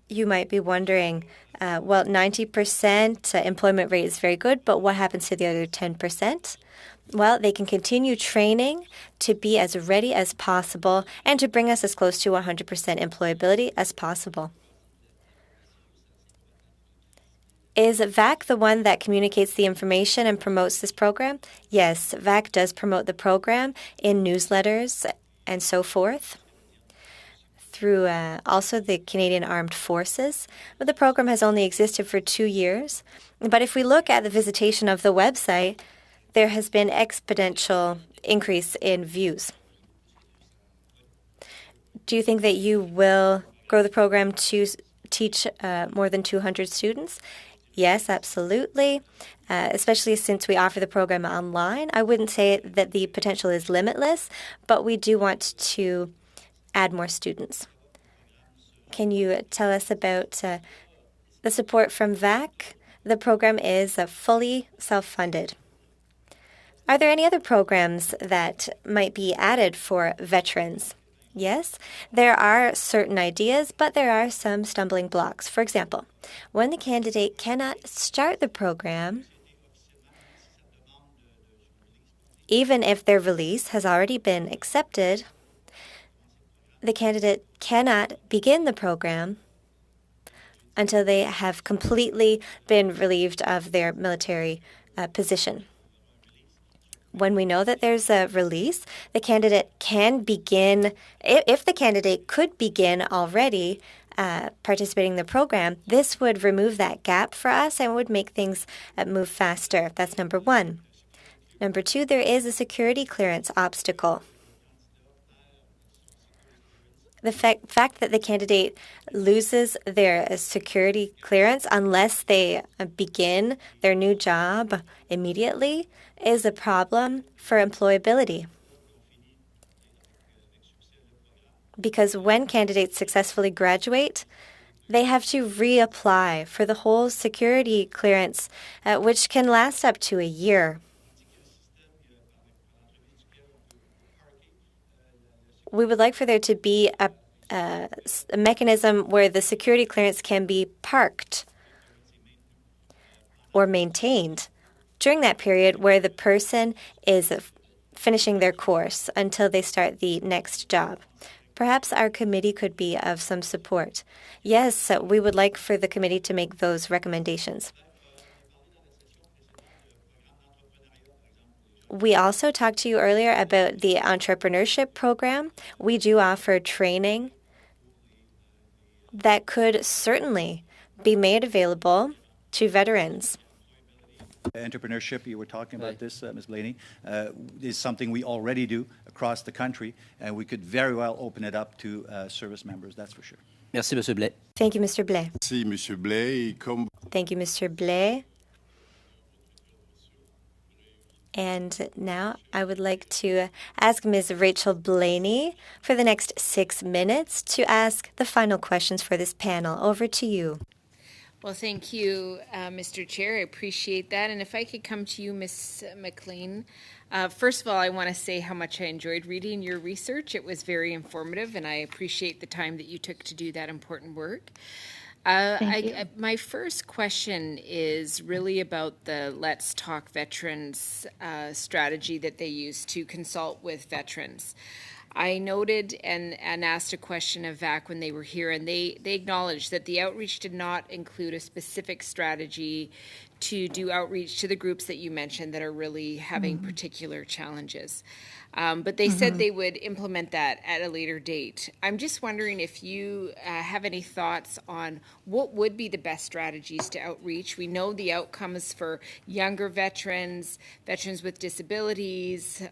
You might be wondering, well, 90% employment rate is very good, but what happens to the other 10%? Well, they can continue training to be as ready as possible and to bring us as close to 100% employability as possible. Is VAC the one that communicates the information and promotes this program? Yes, VAC does promote the program in newsletters and so forth, through also the Canadian Armed Forces. But the program has only existed for 2 years. But if we look at the visitation of the website, there has been exponential increase in views. Do you think that you will grow the program to teach more than 200 students? Yes, absolutely, especially since we offer the program online. I wouldn't say that the potential is limitless, but we do want to add more students. Can you tell us about the support from VAC? The program is fully self-funded. Are there any other programs that might be added for veterans? Yes, there are certain ideas, but there are some stumbling blocks. For example, when the candidate cannot start the program, even if their release has already been accepted, the candidate cannot begin the program until they have completely been relieved of their military position. When we know that there's a release, the candidate can begin, if the candidate could begin already participating in the program, this would remove that gap for us and would make things move faster. That's number one. Number two, there is a security clearance obstacle. The fact that the candidate loses their security clearance unless they begin their new job immediately is a problem for employability. Because when candidates successfully graduate, they have to reapply for the whole security clearance, which can last up to a year. We would like for there to be a mechanism where the security clearance can be parked or maintained during that period where the person is finishing their course until they start the next job. Perhaps our committee could be of some support. Yes, we would like for the committee to make those recommendations. We also talked to you earlier about the entrepreneurship program. We do offer training that could certainly be made available to veterans. Entrepreneurship, you were talking about this, Ms. Blaney, is something we already do across the country, and we could very well open it up to service members, that's for sure. Merci, Monsieur Blais. Thank you, Mr. Blais. Merci, Monsieur Blais. Thank you, Mr. Blais. And now I would like to ask Ms. Rachel Blaney for the next 6 minutes to ask the final questions for this panel. Over to you. Well, thank you, Mr. Chair. I appreciate that. And if I could come to you, Ms. McLean. First of all, I want to say how much I enjoyed reading your research. It was very informative, and I appreciate the time that you took to do that important work. My first question is really about the Let's Talk Veterans strategy that they use to consult with veterans. I noted and asked a question of VAC when they were here, and they acknowledged that the outreach did not include a specific strategy to do outreach to the groups that you mentioned that are really having particular challenges. But they said they would implement that at a later date. I'm just wondering if you have any thoughts on what would be the best strategies to outreach. We know the outcomes for younger veterans, veterans with disabilities,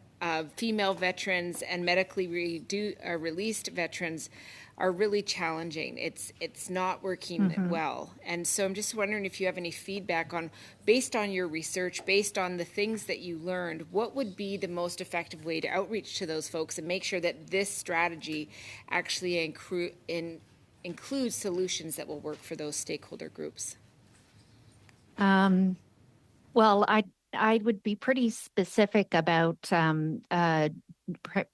female veterans, and medically released veterans are really challenging. It's not working well. And so I'm just wondering if you have any feedback on, based on your research, based on the things that you learned, what would be the most effective way to outreach to those folks and make sure that this strategy actually includes solutions that will work for those stakeholder groups? Well, I would be pretty specific about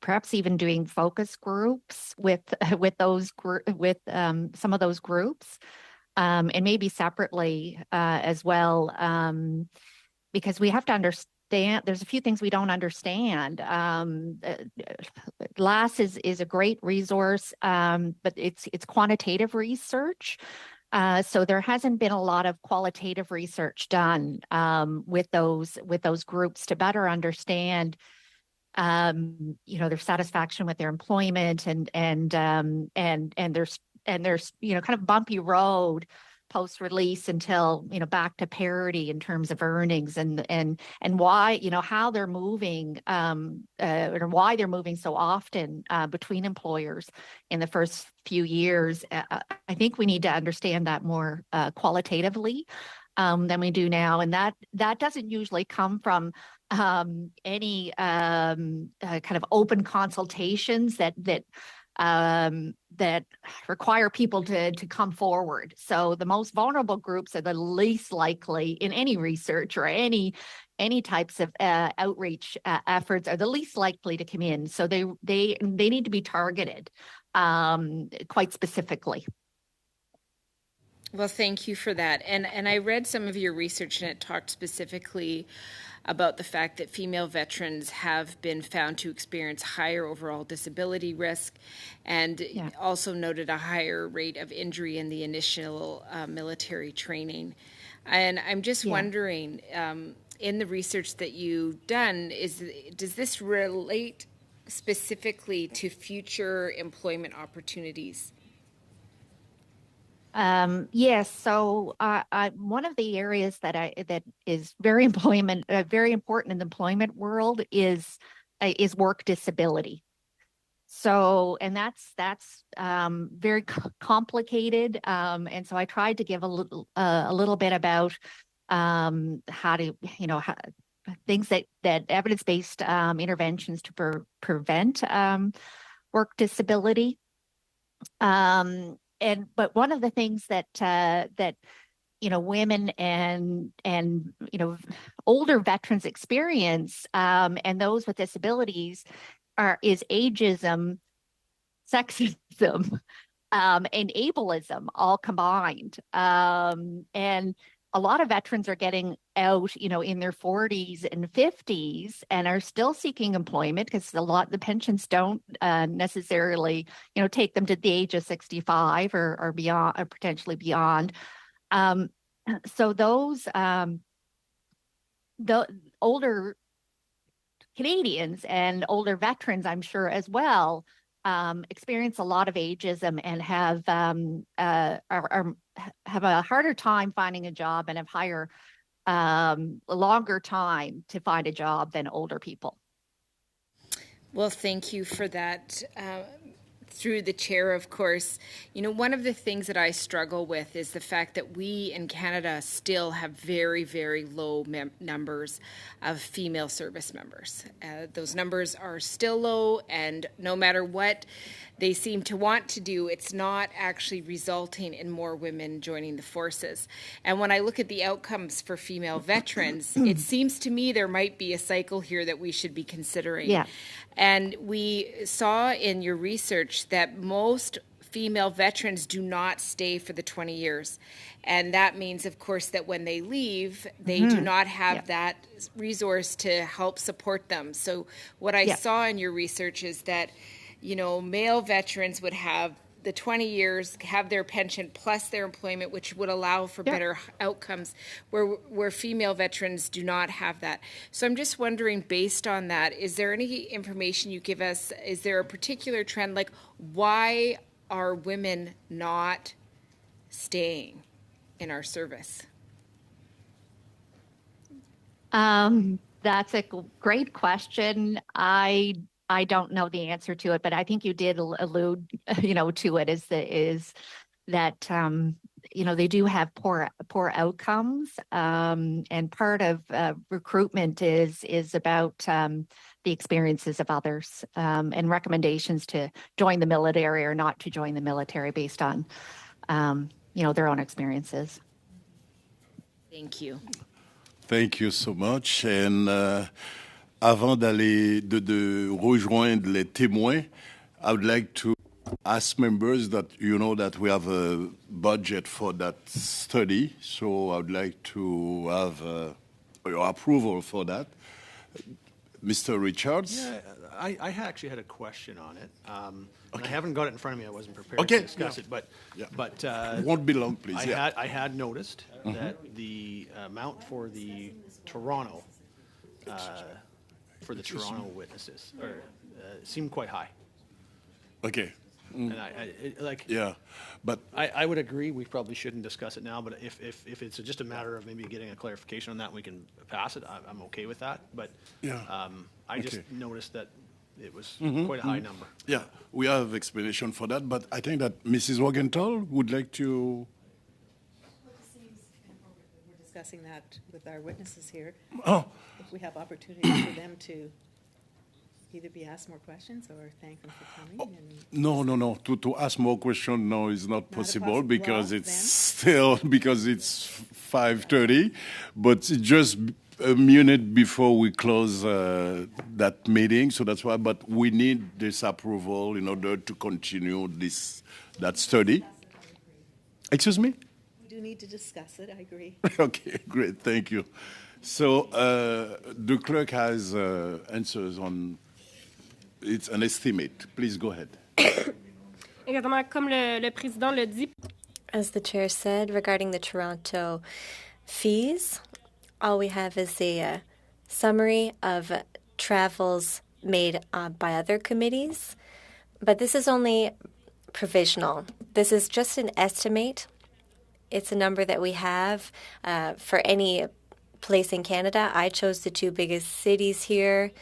perhaps even doing focus groups with some of those groups, and maybe separately as well, because we have to understand. There's a few things we don't understand. LAS is a great resource, but it's quantitative research. So there hasn't been a lot of qualitative research done with those groups to better understand, their satisfaction with their employment and there's kind of bumpy road post-release until back to parity in terms of earnings and why how they're moving or why they're moving so often between employers in the first few years. I think we need to understand that more qualitatively than we do now, and that doesn't usually come from any kind of open consultations that require people to come forward. So the most vulnerable groups are the least likely in any research or any types of outreach efforts are the least likely to come in. So they need to be targeted quite specifically. Well, thank you for that. And I read some of your research, and it talked specifically about the fact that female veterans have been found to experience higher overall disability risk, and also noted a higher rate of injury in the initial military training. And I'm just wondering, in the research that you've done, does this relate specifically to future employment opportunities? Yes. So one of the areas that is very important in the employment world is work disability. So, and that's very complicated. And so I tried to give a little bit about how to things that evidence-based interventions to prevent work disability. But one of the things that women and older veterans experience, and those with disabilities, is ageism, sexism, and ableism all combined. And a lot of veterans are getting out, in their 40s and 50s and are still seeking employment because the pensions don't necessarily, take them to the age of 65 or beyond, or potentially beyond. So those the older Canadians and older veterans, I'm sure as well, experience a lot of ageism and have a harder time finding a job and have a longer time to find a job than older people. Well, thank you for that. Through the chair, of course, one of the things that I struggle with is the fact that we in Canada still have very, very low numbers of female service members. Those numbers are still low, and no matter what they seem to want to do, it's not actually resulting in more women joining the forces. And when I look at the outcomes for female veterans, it seems to me there might be a cycle here that we should be considering. Yeah. And we saw in your research that most female veterans do not stay for the 20 years. And that means, of course, that when they leave, they do not have that resource to help support them. So what I saw in your research is that male veterans would have the 20 years, have their pension plus their employment, which would allow for better outcomes, where female veterans do not have that. So I'm just wondering, based on that, is there any information you give us? Is there a particular trend? Like, why are women not staying in our service? That's a great question. I don't know the answer to it, but I think you did allude, to it. Is that they do have poor outcomes, and part of recruitment is about the experiences of others, and recommendations to join the military or not to join the military based on their own experiences. Thank you. Thank you so much. And avant de rejoindre les témoins, I would like to ask members that that we have a budget for that study. So I would like to have your approval for that. Mr. Richards? Yeah, I actually had a question on it. I haven't got it in front of me. I wasn't prepared Okay, to discuss it, but it won't be long, please. I had noticed that the amount for the Toronto witnesses seemed quite high. Okay. And but I would agree we probably shouldn't discuss it now, but if it's just a matter of maybe getting a clarification on that, we can pass it. I'm okay with that, but I just noticed that it was quite a high number. Yeah, we have explanation for that, but I think that Mrs. Wagenthal would like to. We're discussing that with our witnesses here. Oh. If we have opportunities for them to either be asked more questions or thank them for coming. No. To ask more questions, no, is not possible because it's 5:30, but it's just a minute before we close that meeting, so that's why. But we need this approval in order to continue that study. Excuse me? We do need to discuss it. I agree. Okay, great, thank you. So the clerk has answers on. It's an estimate. Please go ahead. Exactement, comme le président le dit. As the chair said, regarding the Toronto fees, all we have is a summary of travels made by other committees, but this is only provisional. This is just an estimate. It's a number that we have for any place in Canada. I chose the two biggest cities here,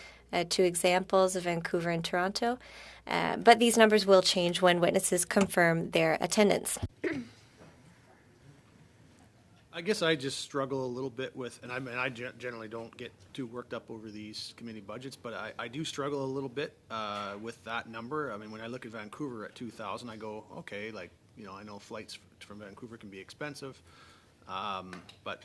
two examples of Vancouver and Toronto, but these numbers will change when witnesses confirm their attendance. I guess I just struggle a little bit with, and I generally don't get too worked up over these committee budgets, but I do struggle a little bit with that number. I mean, when I look at Vancouver at 2,000, I go, okay, I know flights from Vancouver can be expensive, but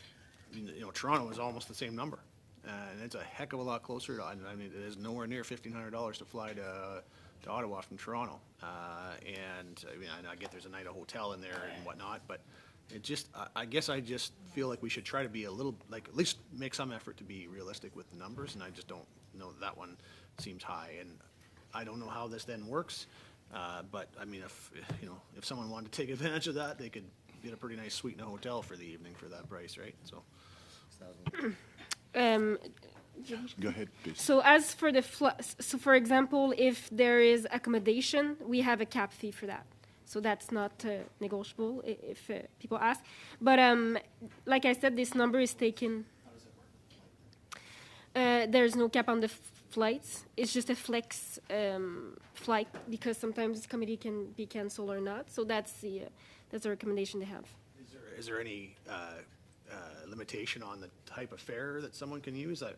Toronto is almost the same number, and it's a heck of a lot closer. I mean, it is nowhere near $1,500 to fly to Ottawa from Toronto, and I get there's a night of hotel in there and whatnot, but I guess I just feel like we should try to be a little, at least make some effort to be realistic with the numbers, and I just don't know that one seems high, and I don't know how this then works, but I mean, if someone wanted to take advantage of that, they could get a pretty nice suite in a hotel for the evening for that price, right? So. Go ahead, please. So as for so for example, if there is accommodation, we have a cap fee for that. So that's not negotiable if people ask. But like I said, this number is taken. There's no cap on the flights. It's just a flex flight because sometimes this committee can be canceled or not. So that's the recommendation they have. Is there any limitation on the type of fare that someone can use? The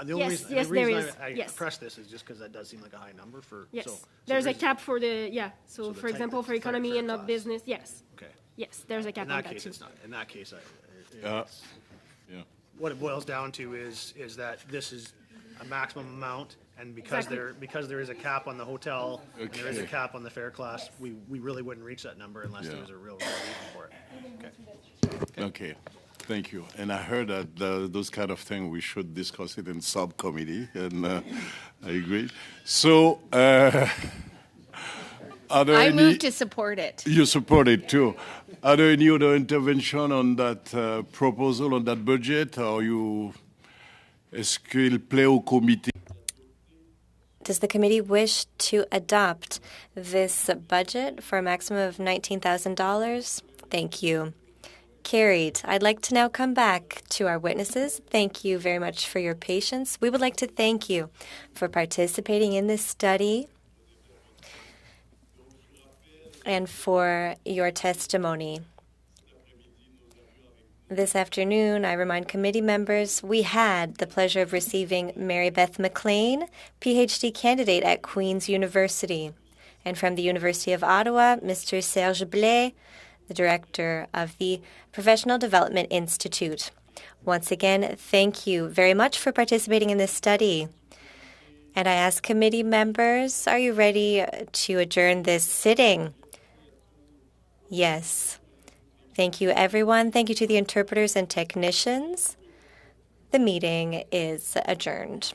only reason I press this is just because that does seem like a high number for. Yes, so there's a cap for the So for example, for economy and not business, yes. Okay. Yes, there's a cap on that case, too. it's not. In that case, what it boils down to is that this is a maximum amount, and because there is a cap on the hotel and there is a cap on the fare class, we really wouldn't reach that number unless there was a real reason for it. Okay. Thank you. And I heard that those kind of things, we should discuss it in subcommittee, and I agree. So Are there I any, move to support it. You support it too. Are there any other intervention on that proposal, on that budget, or you, est-ce qu'il plaît au comité? Does the committee wish to adopt this budget for a maximum of $19,000? Thank you. Carried. I'd like to now come back to our witnesses. Thank you very much for your patience. We would like to thank you for participating in this study and for your testimony. This afternoon, I remind committee members, we had the pleasure of receiving Mary Beth McLean, PhD candidate at Queen's University, and from the University of Ottawa, Mr. Serge Blais, the director of the Professional Development Institute. Once again, thank you very much for participating in this study. And I ask committee members, are you ready to adjourn this sitting? Yes. Thank you, everyone. Thank you to the interpreters and technicians. The meeting is adjourned.